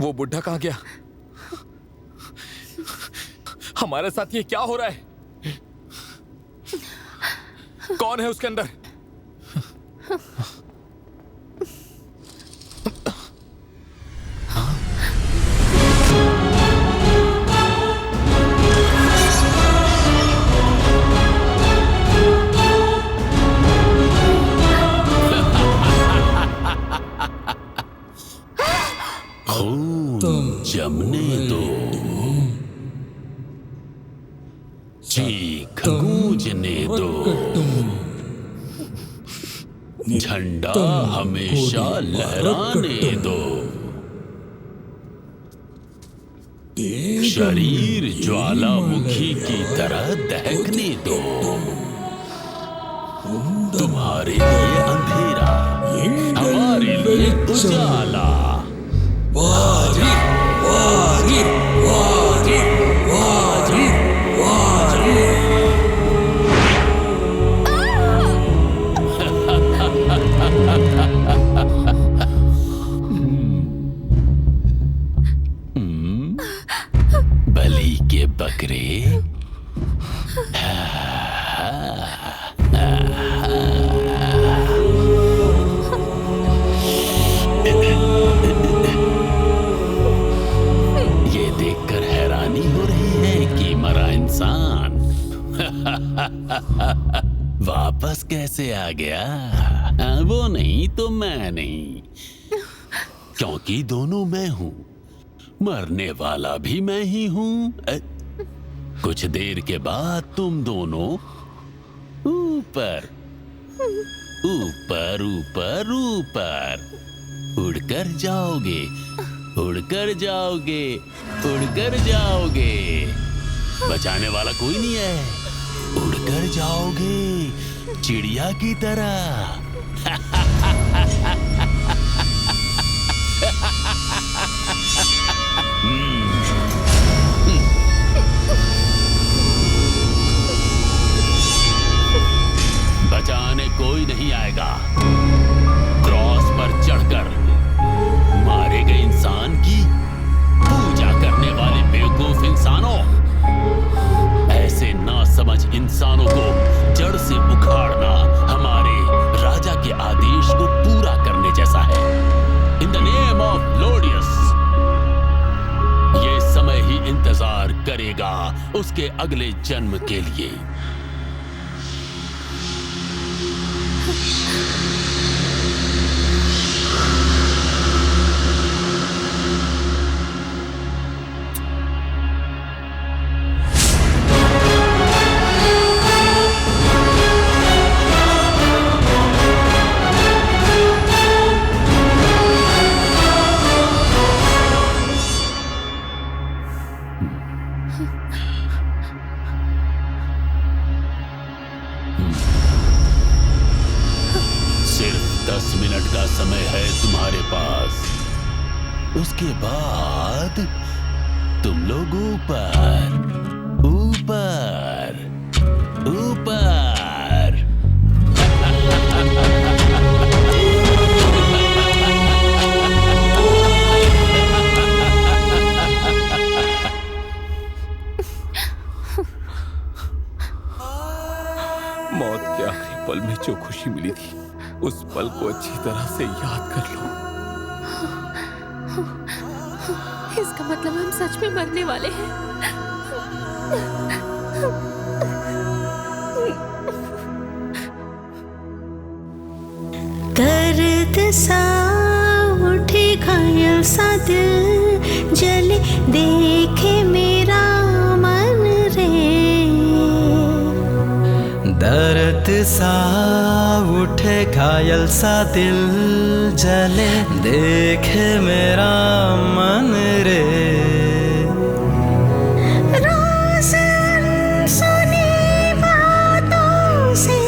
वो बुढ़ा कहाँ गया? हमारे साथ ये क्या हो रहा है? कौन है उसके अंदर? जमने दो, चीख गूंजने दो, झंडा हमेशा लहराने दो, शरीर ज्वालामुखी की तरह दहकने दो। तुम्हारे लिए अंधेरा, हमारे लिए उजाला। वारी वारी वारी वारी वारी। बलि के बकरे। ये देखकर हैरानी हो रही है कि मरा इंसान वापस कैसे आ गया? वो नहीं तो मैं नहीं, क्योंकि दोनों मैं हूं, मरने वाला भी मैं ही हूं। कुछ देर के बाद तुम दोनों ऊपर ऊपर ऊपर ऊपर उड़कर जाओगे, उड़कर जाओगे, उड़कर जाओगे। बचाने वाला कोई नहीं है, उड़कर जाओगे चिड़िया की तरह। बचाने कोई नहीं आएगा। क्रॉस पर चढ़कर मारे गए इंसान की पूजा करने वाले बेवकूफ इंसानों, ऐसे नासमझ इंसानों को जड़ से उखाड़ना हमारे राजा के आदेश को पूरा करने जैसा है। इन द नेम ऑफ लोडियस, ये समय ही इंतजार करेगा उसके अगले जन्म के लिए। सिर्फ 10 मिनट का समय है तुम्हारे पास। उसके बाद तुम लोग ऊपर ऊपर ऊपर। मौत के आखिरी पल में जो खुशी मिली थी, उस पल को अच्छी तरह से याद कर लो। इसका मतलब हम सच में मरने वाले हैं। दर्द सा उठे घायल सा दिल, जले देखे मेरा मन रे। दर्द सा उठे घायल सा दिल, जले देखे मेरा मन रे। रोज सुनी बातों से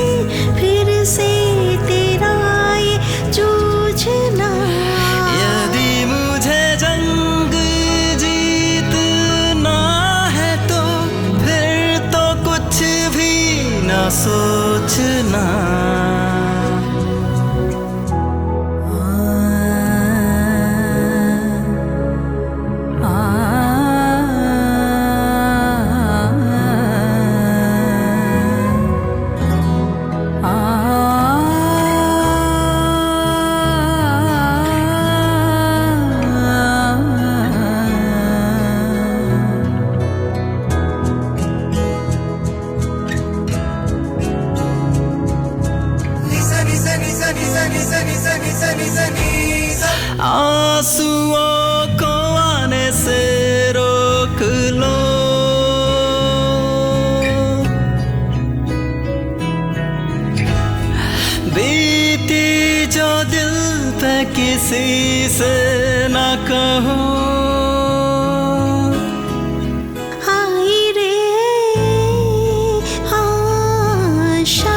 फिर से तेरा ये जूझना। यदि मुझे जंग जीतना है तो फिर तो कुछ भी ना सोचना। आंसुओं को आने से रोक लो, बीती जो दिल पे किसी से ना कहूँ। आई रे आशा,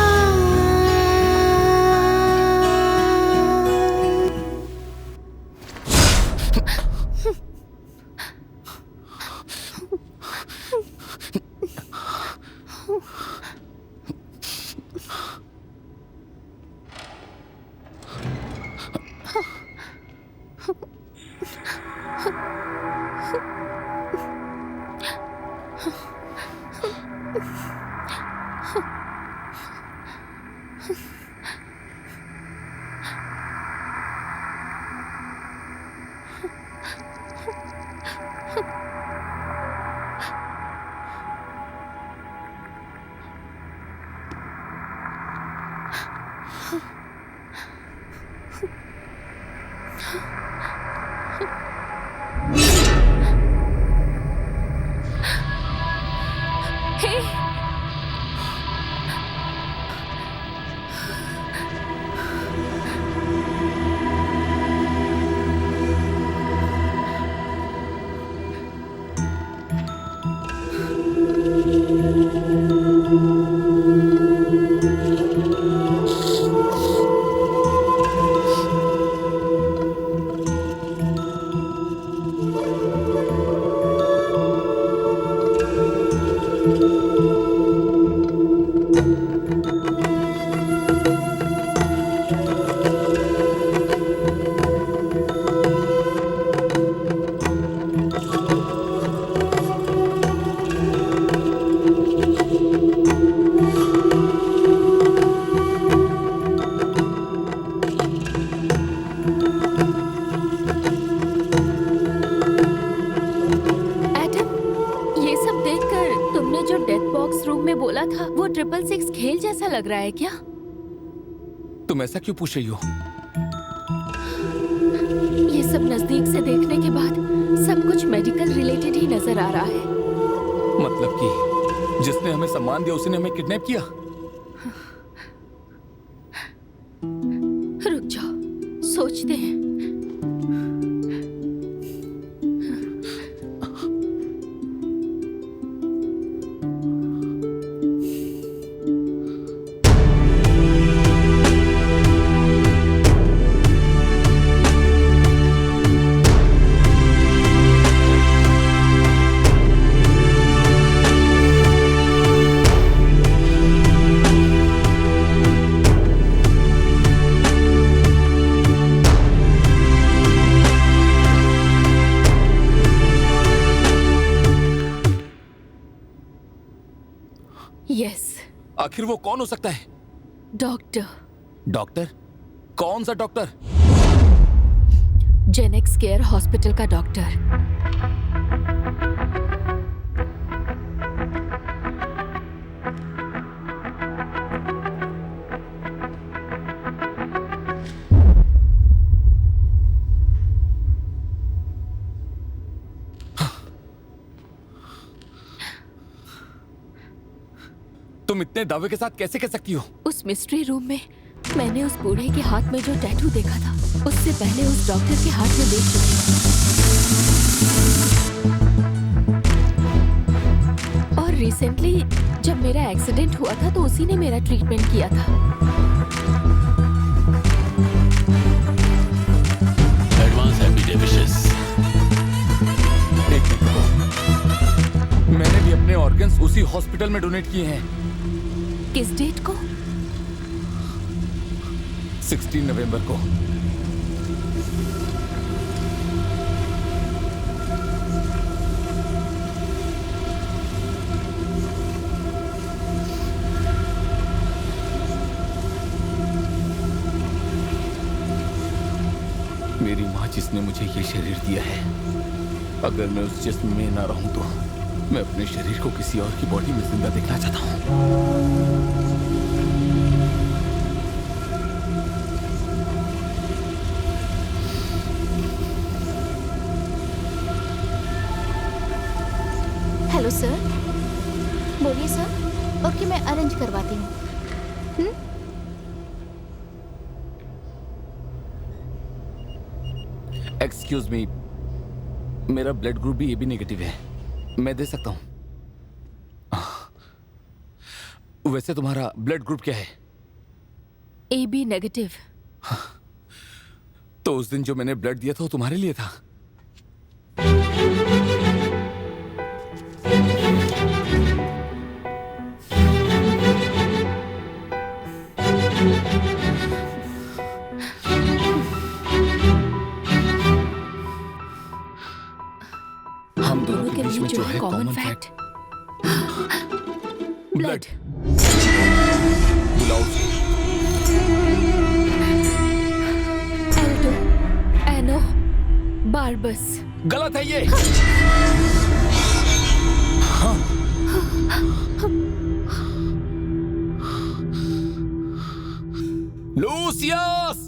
बोला था वो 666 खेल जैसा लग रहा है क्या? तुम ऐसा क्यों पूछ रही हो? ये सब नजदीक से देखने के बाद सब कुछ मेडिकल रिलेटेड ही नजर आ रहा है। मतलब कि जिसने हमें सम्मान दिया उसने हमें किडनैप किया? रुक जाओ, सोचते हैं। आखिर वो कौन हो सकता है? डॉक्टर। डॉक्टर? कौन सा डॉक्टर? जेनेक्स केयर हॉस्पिटल का डॉक्टर। तुम इतने दावे के साथ कैसे कह सकती हो? उस मिस्ट्री रूम में मैंने उस बूढ़े के हाथ में जो टैटू देखा था, उससे पहले उस डॉक्टर के हाथ में देख चुकी हूँ। और रिसेंटली जब मेरा एक्सीडेंट हुआ था तो उसी ने मेरा ट्रीटमेंट किया था। Advance happy day wishes. एक मिनट रुको। मैंने भी अपने ऑर्गन्स उसी हॉस्पिटल में डोनेट किए हैं। किस डेट को? 16 नवंबर को। मेरी माँ जिसने मुझे ये शरीर दिया है, अगर मैं उस जिस्म में ना रहूं तो मैं अपने शरीर को किसी और की बॉडी में जिंदा देखना चाहता हूं। Hello sir. बोलिए सर। ओके, मैं अरेंज करवाती हूँ। एक्सक्यूज मी, मेरा ब्लड ग्रुप भी AB नेगेटिव है, मैं दे सकता हूं। वैसे तुम्हारा ब्लड ग्रुप क्या है? AB negative. तो उस दिन जो मैंने ब्लड दिया था वो तुम्हारे लिए था। हम दोनों के बीच में जो है कॉमन फैक्ट, ब्लड। बुलाओ उसे। Aldo Ahenobarbus. गलत है ये। Lucius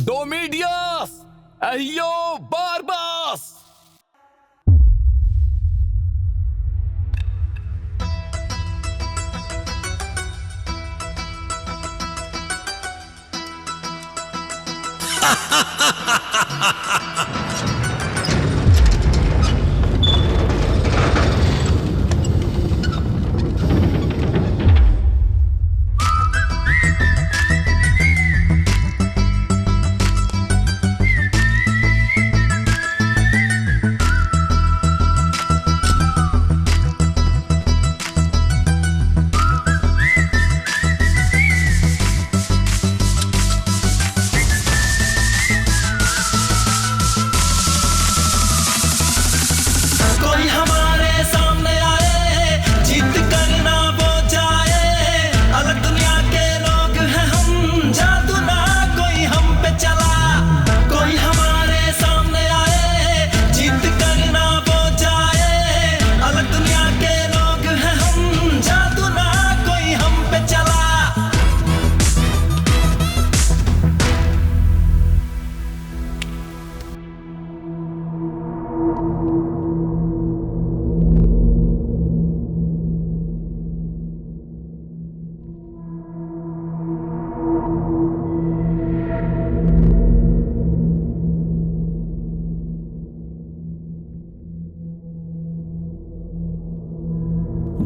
Domitius Ahenobarbus.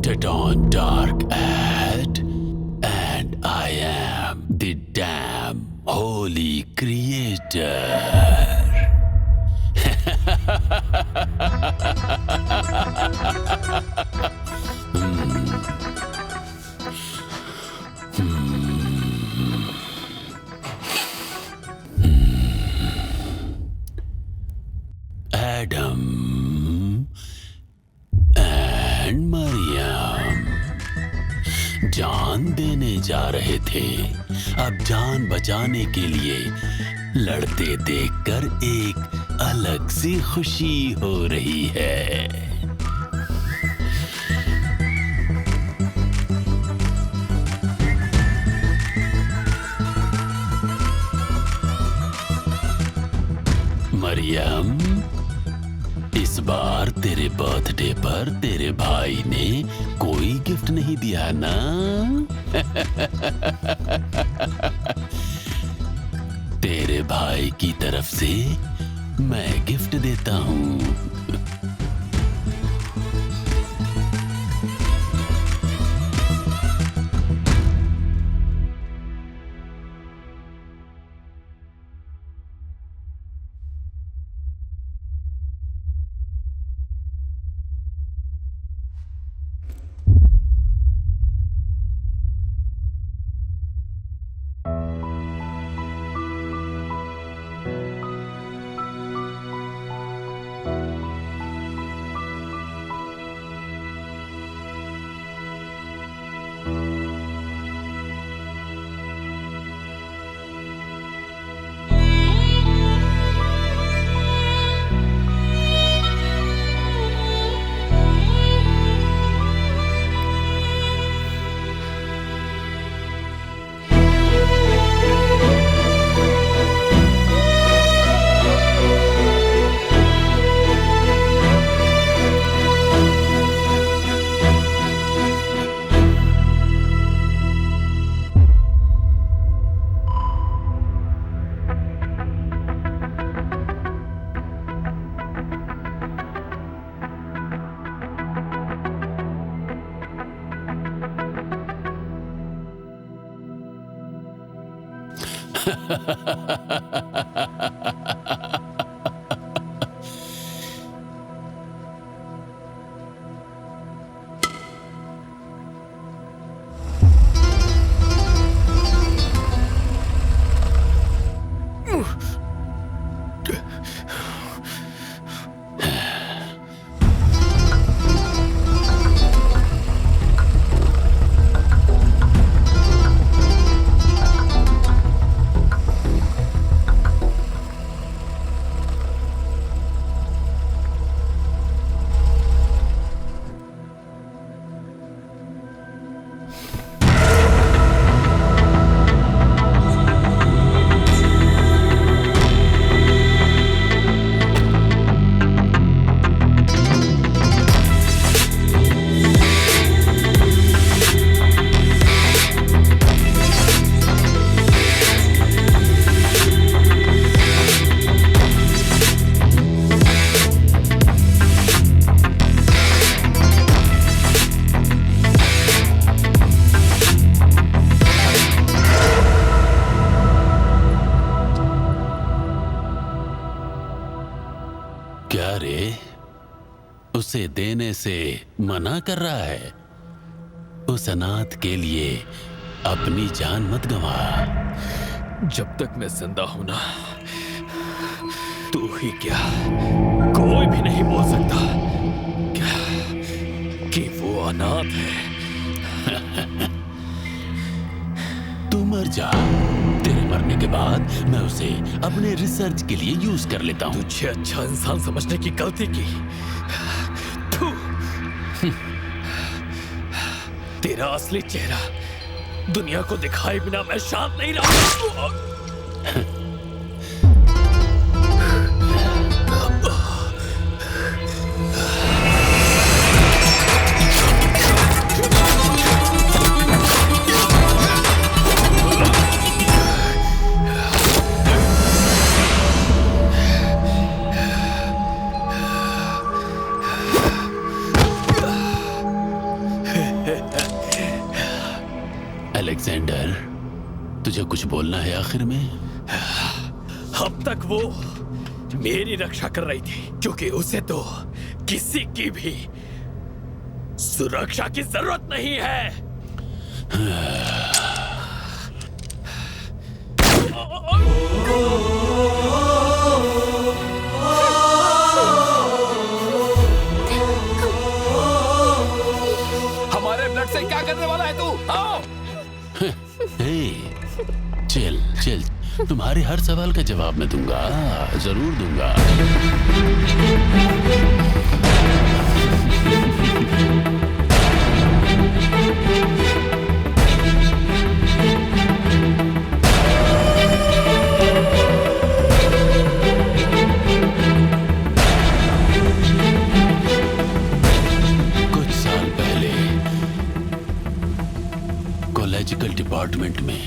The dawn dark ahead, and I am the damn holy creator. Adam and Mariam, जान देने जा रहे थे। अब जान बचाने के लिए लड़ते देखकर एक अलग सी खुशी हो रही है। मरियम, इस बार तेरे बर्थडे पर तेरे भाई ने कोई गिफ्ट नहीं दिया ना? तेरे भाई की तरफ से मैं गिफ्ट देता हूँ। क्या रे, उसे देने से मना कर रहा है? उस अनाथ के लिए अपनी जान मत गंवा। जब तक मैं जिंदा हूं ना, तू ही क्या कोई भी नहीं बोल सकता क्या कि वो अनाथ है। तू मर जा, तेरे मरने के बाद मैं उसे अपने रिसर्च के लिए यूज कर लेता हूँ। तुझे अच्छा इंसान समझने की गलती की। तू तेरा असली चेहरा दुनिया को दिखाए बिना मैं शांत नहीं रहा। अलेक्जेंडर, तुझे कुछ बोलना है आखिर में? अब तक वो मेरी रक्षा कर रही थी, क्योंकि उसे तो किसी की भी सुरक्षा की जरूरत नहीं है। हमारे ब्लड से क्या करने वाला है तू? हाँ? चिल चिल, तुम्हारे हर सवाल का जवाब मैं दूंगा, जरूर दूंगा। कुछ साल पहले कोलेजिकल डिपार्टमेंट में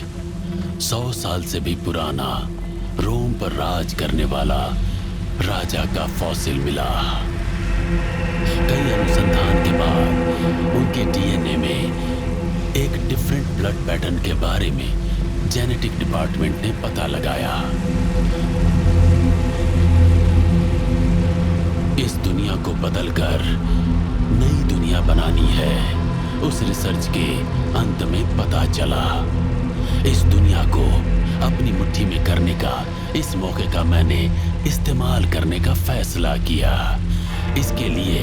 100 साल से भी पुराना रोम पर राज करने वाला राजा का फॉसिल मिला। कई अनुसंधान के बाद उनके डीएनए में एक डिफरेंट ब्लड पैटर्न के बारे में जेनेटिक डिपार्टमेंट ने पता लगाया। इस दुनिया को बदलकर नई दुनिया बनानी है, उस रिसर्च के अंत में पता चला। इस दुनिया को अपनी मुट्ठी में करने का, इस मौके का मैंने इस्तेमाल करने का फैसला किया। इसके लिए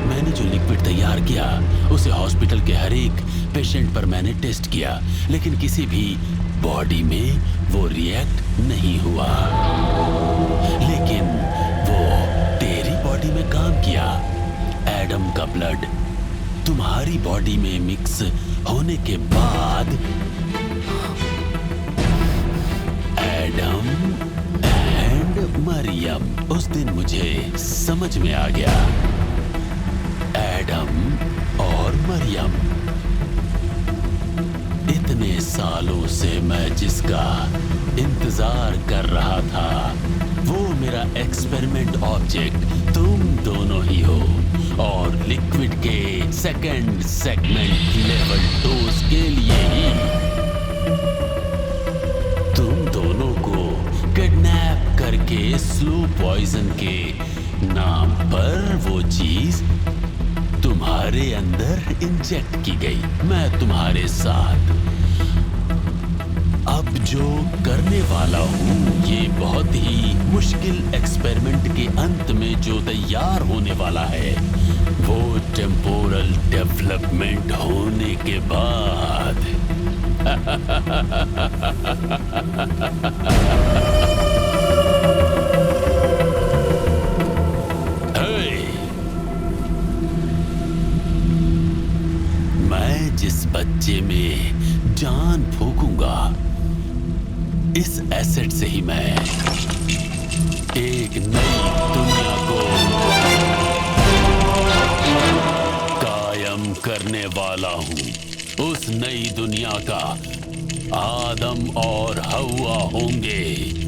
मैंने जो लिक्विड तैयार किया उसे हॉस्पिटल के हर एक पेशेंट पर मैंने टेस्ट किया, लेकिन किसी भी बॉडी में वो रिएक्ट नहीं हुआ। लेकिन वो तेरी बॉडी में काम किया। एडम का ब्लड तुम्हारी बॉडी में मिक्स होने के बाद एडम एंड मरियम, उस दिन मुझे समझ में आ गया। एडम और मरियम, इतने सालों से मैं जिसका इंतजार कर रहा था, वो मेरा एक्सपेरिमेंट ऑब्जेक्ट तुम दोनों ही हो। और लिक्विड के सेकंड सेगमेंट लेवल डोज के लिए ही तुम दोनों को किडनैप करके स्लो पॉइजन के नाम पर वो चीज तुम्हारे अंदर इंजेक्ट की गई। मैं तुम्हारे साथ अब जो करने वाला हूँ, ये बहुत ही मुश्किल एक्सपेरिमेंट के अंत में जो तैयार होने वाला है, वो टेम्पोरल डेवलपमेंट होने के बाद मैं जिस बच्चे में जान फूंकूंगा, इस एसेट से ही मैं एक नई दुनिया को कायम करने वाला हूं। उस नई दुनिया का आदम और हव्वा होंगे।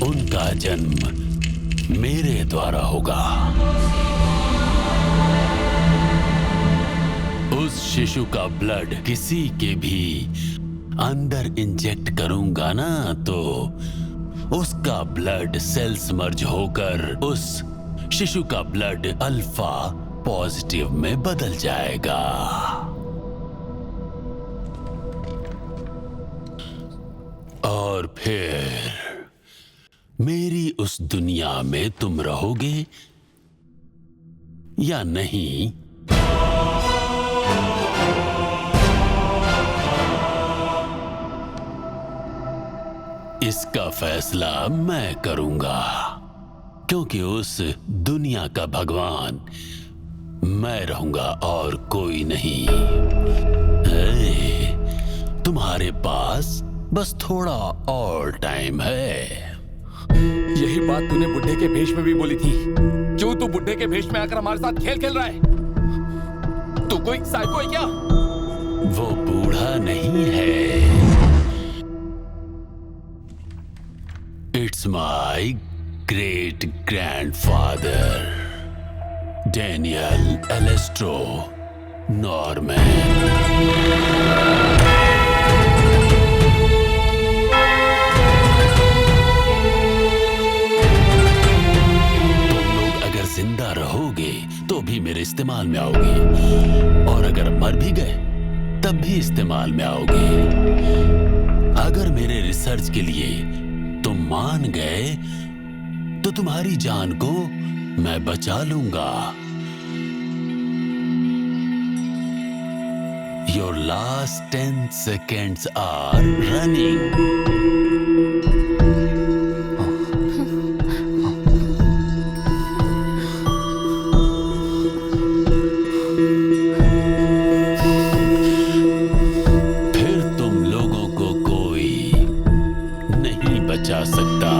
उनका जन्म मेरे द्वारा होगा। उस शिशु का ब्लड किसी के भी अंदर इंजेक्ट करूंगा ना, तो उसका ब्लड सेल्स मर्ज होकर उस शिशु का ब्लड अल्फा पॉजिटिव में बदल जाएगा। और फिर मेरी उस दुनिया में तुम रहोगे या नहीं, इसका फैसला मैं करूंगा, क्योंकि उस दुनिया का भगवान मैं रहूंगा और कोई नहीं। तुम्हारे पास बस थोड़ा और टाइम है। यही बात तूने बुड्ढे के भेष में भी बोली थी। क्यों तू बुड्ढे के भेष में आकर हमारे साथ खेल खेल रहा है? तू कोई साइको है क्या? वो बूढ़ा नहीं है। It's my great grandfather Daniel Alestro Norman. जिंदा रहोगे तो भी मेरे इस्तेमाल में आओगे, और अगर मर भी गए तब भी इस्तेमाल में आओगे। अगर मेरे रिसर्च के लिए तुम मान गए तो तुम्हारी जान को मैं बचा लूंगा। Your last 10 seconds are running. फिर तुम लोगों को कोई नहीं बचा सकता।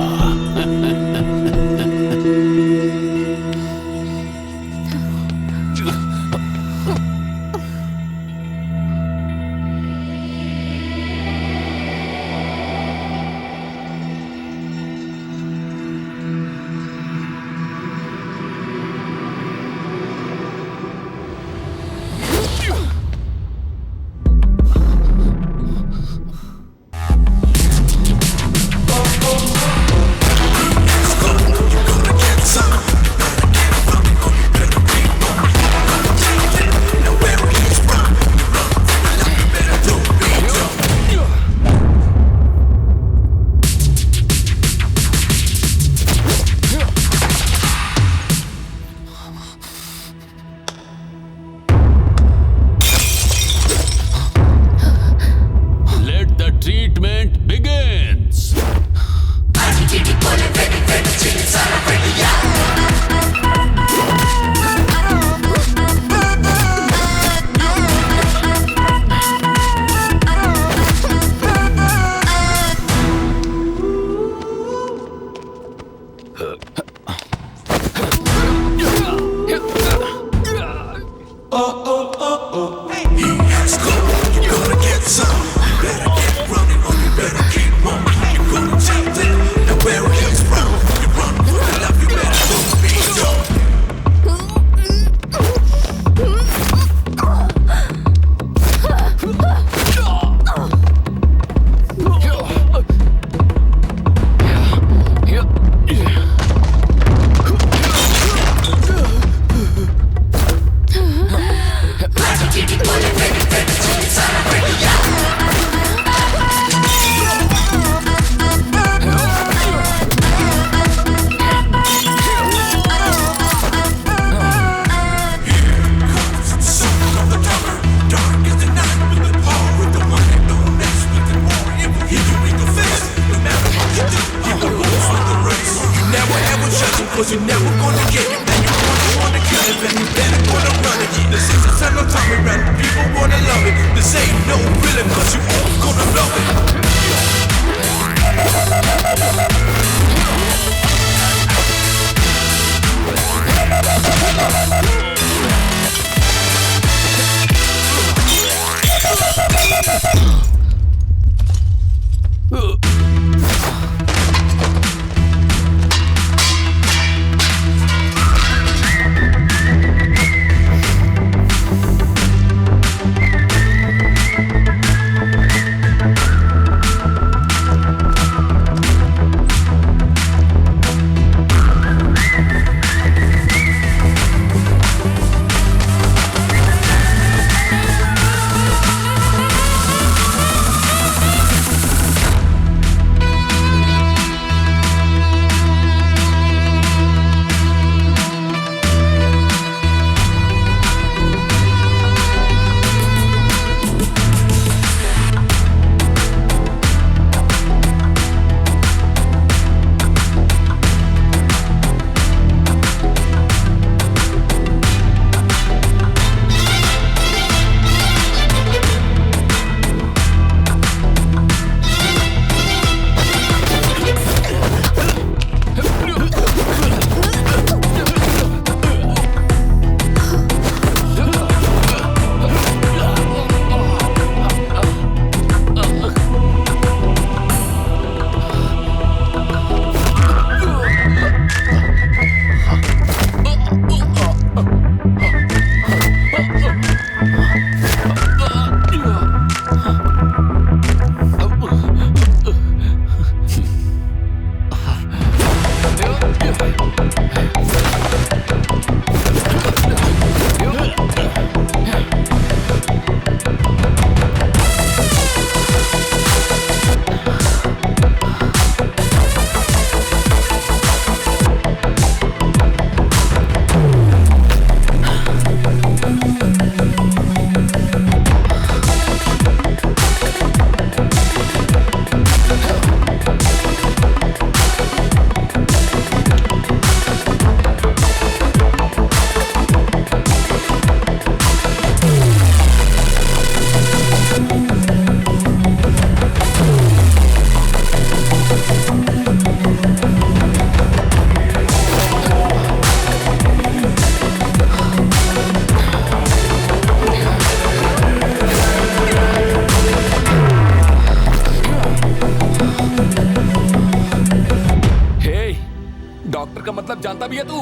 जानता भी है तू?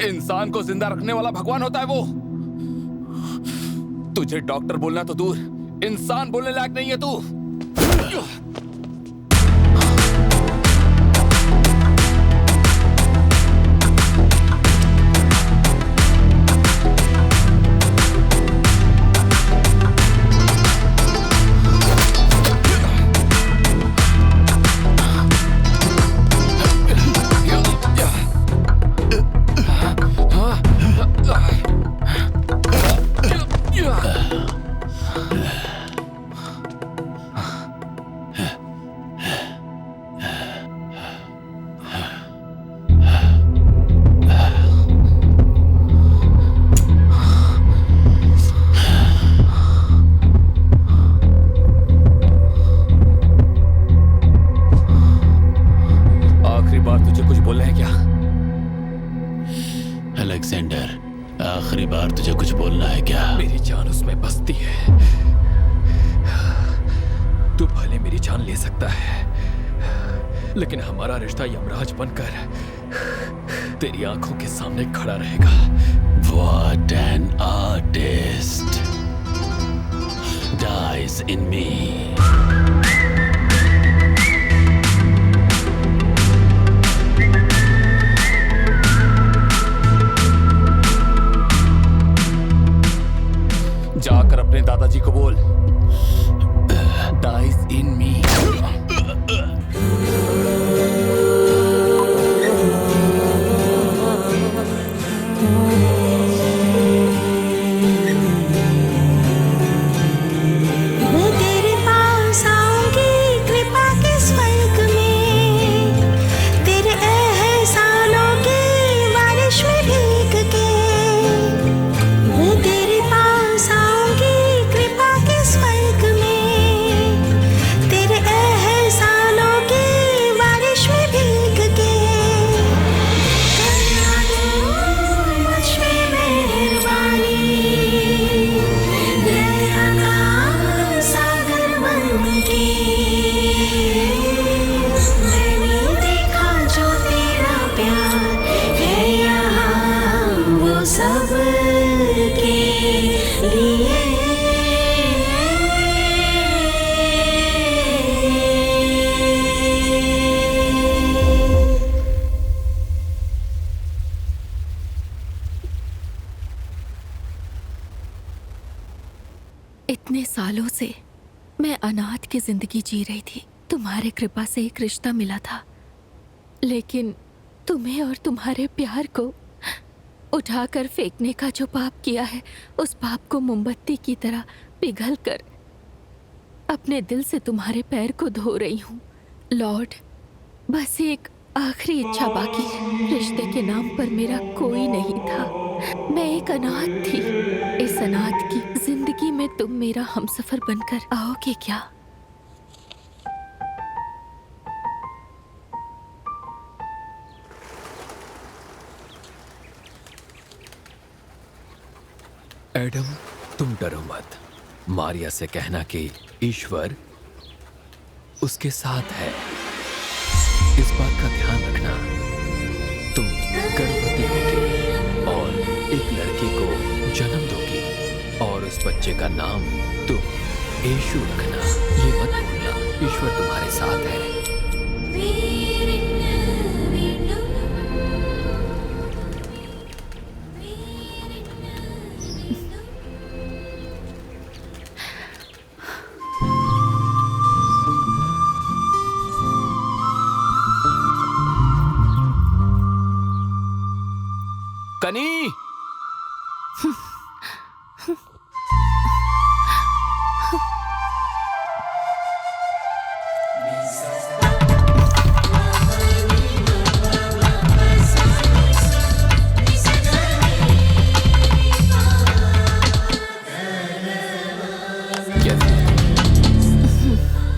इंसान को जिंदा रखने वाला भगवान होता है वो। तुझे डॉक्टर बोलना तो दूर, इंसान बोलने लायक नहीं है तू। अलेक्जेंडर, आखिरी बार तुझे कुछ बोलना है क्या? मेरी जान उसमें बसती है। तू भले मेरी जान ले सकता है, लेकिन हमारा रिश्ता यमराज बनकर तेरी आंखों के सामने खड़ा रहेगा। What an artist dies in me. जाकर अपने दादाजी को बोल, डाइज इन मी। मैं तेरे पास आऊंगी कृपा के स्वर्ग में, तेरे एहसानों की बारिश में भीग के। मैं तेरे पास आऊंगी कृपा के स्वर्ग में, तेरे एहसानों की बारिश में भीग के। करना तू मुझ पे मेहरबानी, दया का सागर बन के। मैंने देखा जो तेरा प्यार है यहाँ, वो सब के लिए। इतने सालों से मैं अनाथ की जिंदगी जी रही थी। तुम्हारे कृपा से एक रिश्ता मिला था, लेकिन तुम्हें और तुम्हारे प्यार को उठाकर फेंकने का जो पाप किया है, उस पाप को मोमबत्ती की तरह पिघल कर अपने दिल से तुम्हारे पैर को धो रही हूँ। लॉर्ड, बस एक आखिरी इच्छा बाकी है। रिश्ते के नाम पर मेरा कोई नहीं था, मैं एक अनाथ थी। इस अनाथ की जिंदगी में तुम मेरा हमसफर बनकर आओगे क्या? एडम, तुम डरो मत। मारिया से कहना कि ईश्वर उसके साथ है। इस बात का ध्यान रखना। तुम गर्भवती होगी और एक लड़के को जन्म दोगी, और उस बच्चे का नाम तुम यीशु रखना। ये मत भूलना, ईश्वर तुम्हारे साथ है। कनी,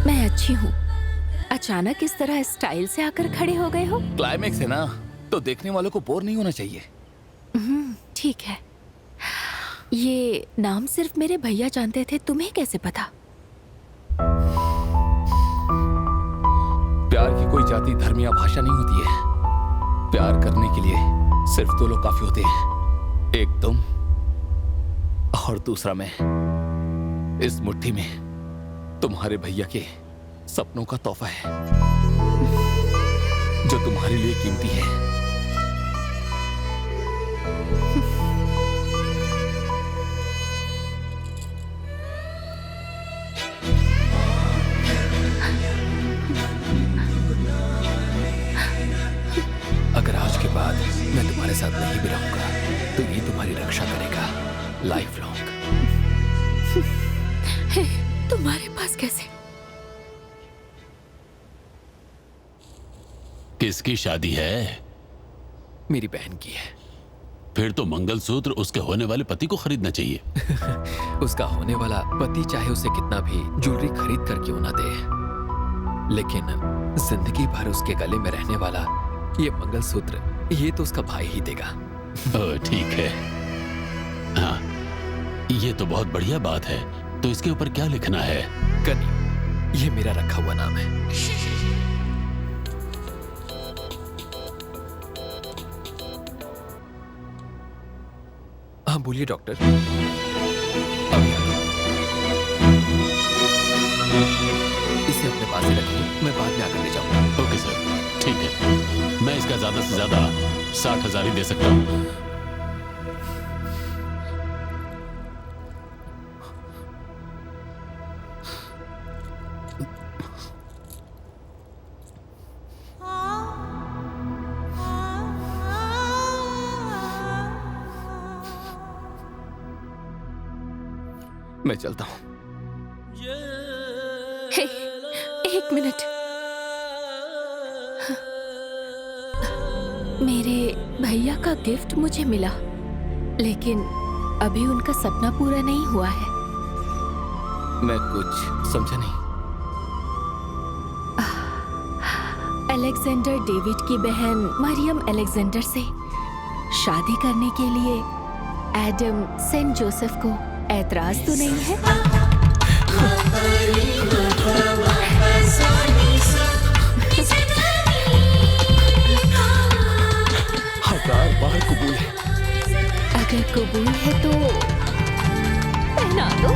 मैं अच्छी हूँ। अचानक इस तरह स्टाइल से आकर खड़े हो गए हो। क्लाइमेक्स है ना, तो देखने वालों को बोर नहीं होना चाहिए। ठीक है। ये नाम सिर्फ मेरे भैया जानते थे, तुम्हें कैसे पता? प्यार की कोई जाति, धर्म या भाषा नहीं होती है। प्यार करने के लिए सिर्फ दो लोग काफी होते हैं, एक तुम और दूसरा मैं। इस मुट्ठी में तुम्हारे भैया के सपनों का तोहफा है जो तुम्हारे लिए कीमती है। अगर आज के बाद मैं तुम्हारे साथ नहीं भी रहूंगा तो ये तुम्हारी रक्षा करेगा लाइफ लॉन्ग। तुम्हारे पास कैसे? किसकी शादी है? मेरी बहन की है। फिर तो मंगलसूत्र उसके होने वाले पति को खरीदना चाहिए। उसका होने वाला पति चाहे उसे कितना भी ज्वेलरी खरीद कर क्यों ना दे, लेकिन जिंदगी भर उसके गले में रहने वाला ये मंगलसूत्र, ये तो उसका भाई ही देगा। ठीक है। हाँ, ये तो बहुत बढ़िया बात है। तो इसके ऊपर क्या लिखना है? कनी, ये मेरा रखा हुआ नाम है। हाँ बोलिए डॉक्टर। अभी आ गया। इसे अपने पास ही रखिए, मैं बाद में आकर ले जाऊंगा। ओके सर, ठीक है। मैं इसका ज्यादा से ज्यादा 60,000 ही दे सकता हूँ। मैं चलता हूं। हे, एक मिनट। मेरे भैया का गिफ्ट मुझे मिला, लेकिन अभी उनका सपना पूरा नहीं हुआ है। मैं कुछ समझा नहीं। अलेक्जेंडर डेविड की बहन मरियम अलेक्जेंडर से शादी करने के लिए एडम सेंट जोसेफ को ऐतराज तो नहीं है? हजार बार कबूल है। अगर कबूल है तो पहना दो।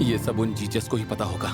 ये सब उन जीसस को ही पता होगा।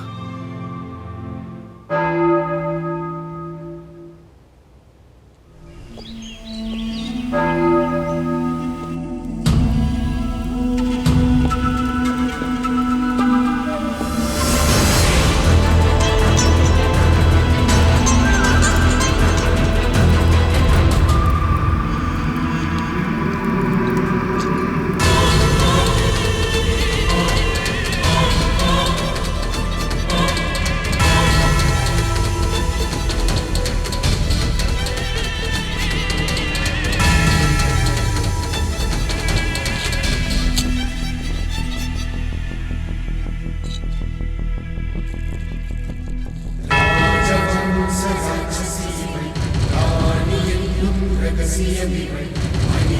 ரகசியமிகள்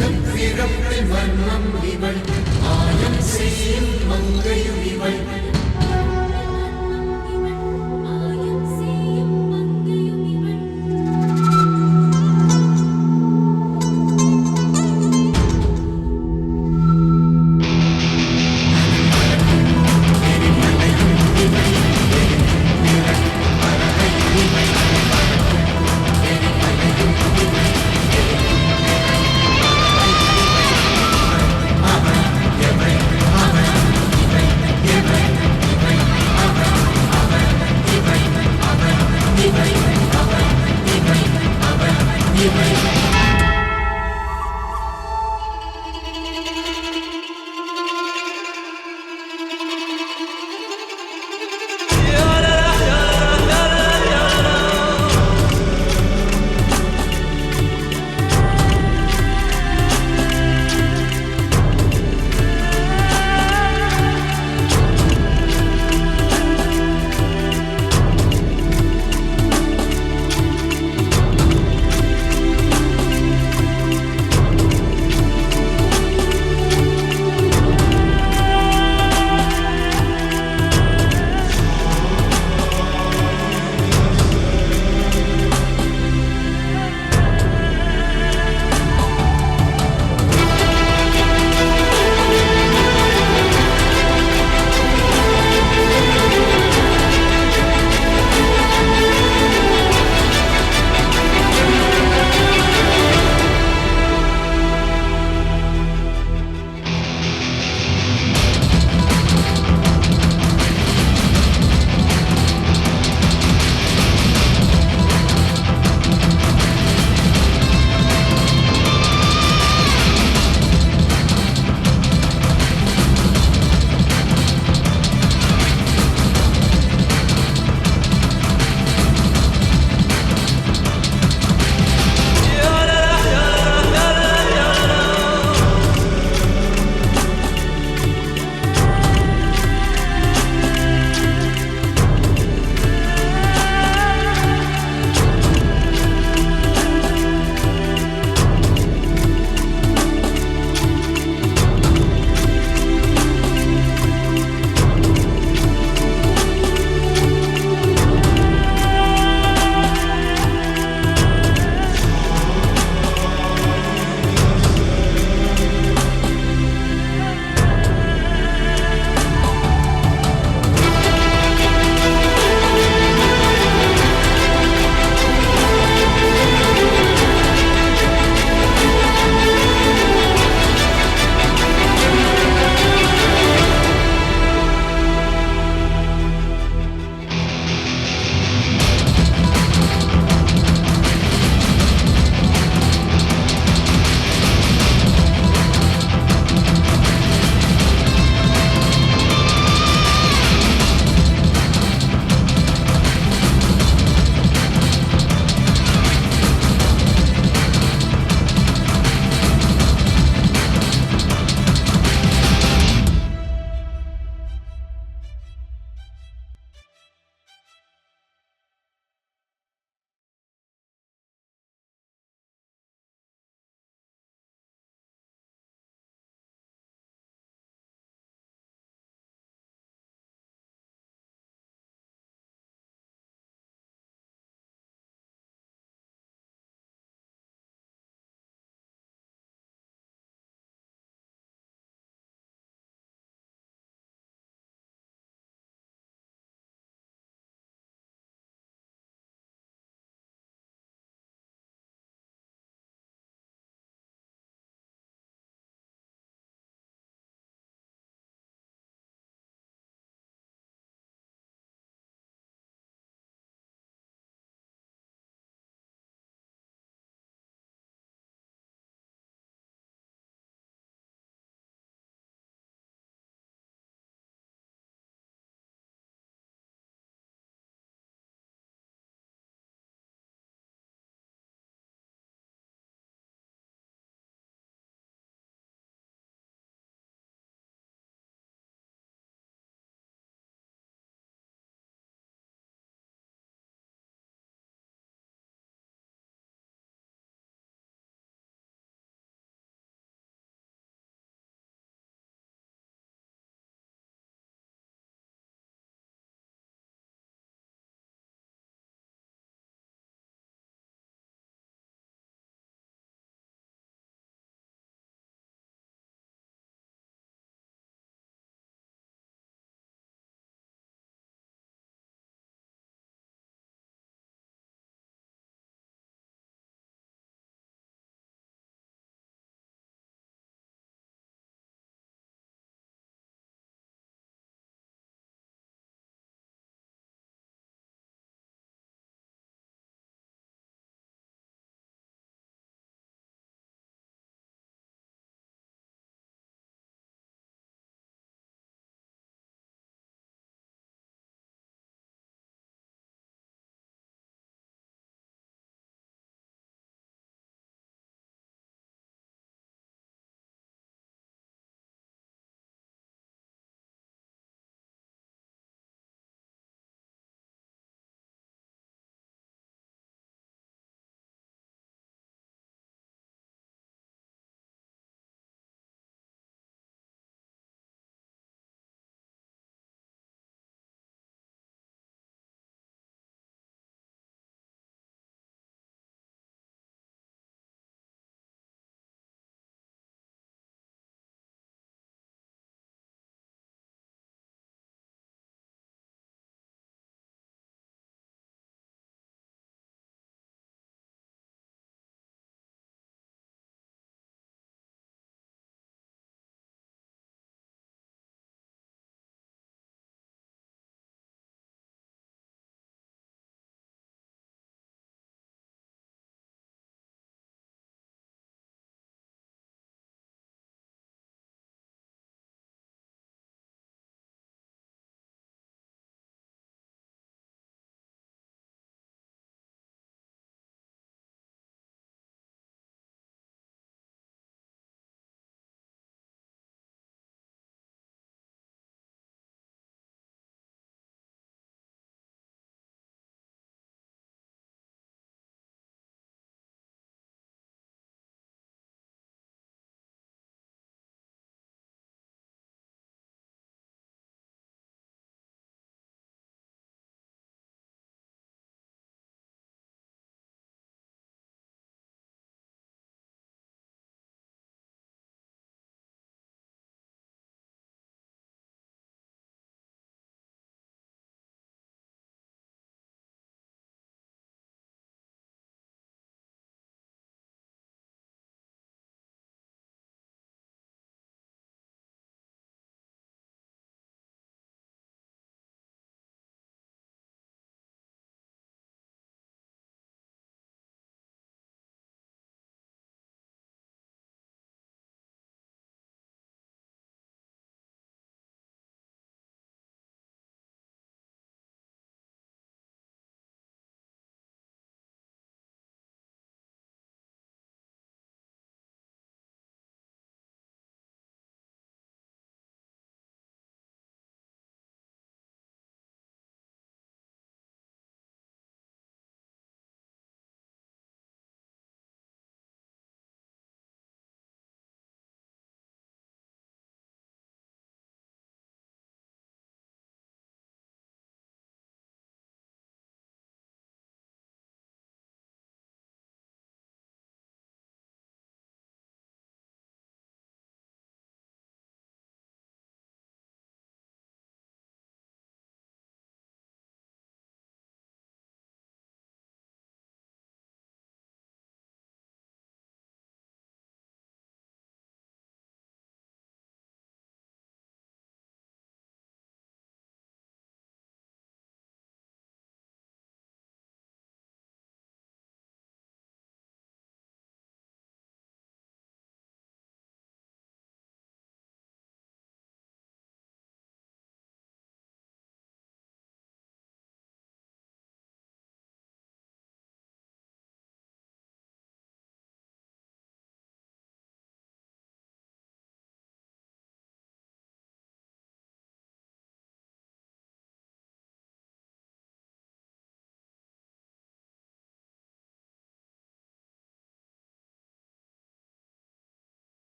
பிறப்பில் மர்மம் இவள் மாயம் செய்யும் மங்கையும் இவள்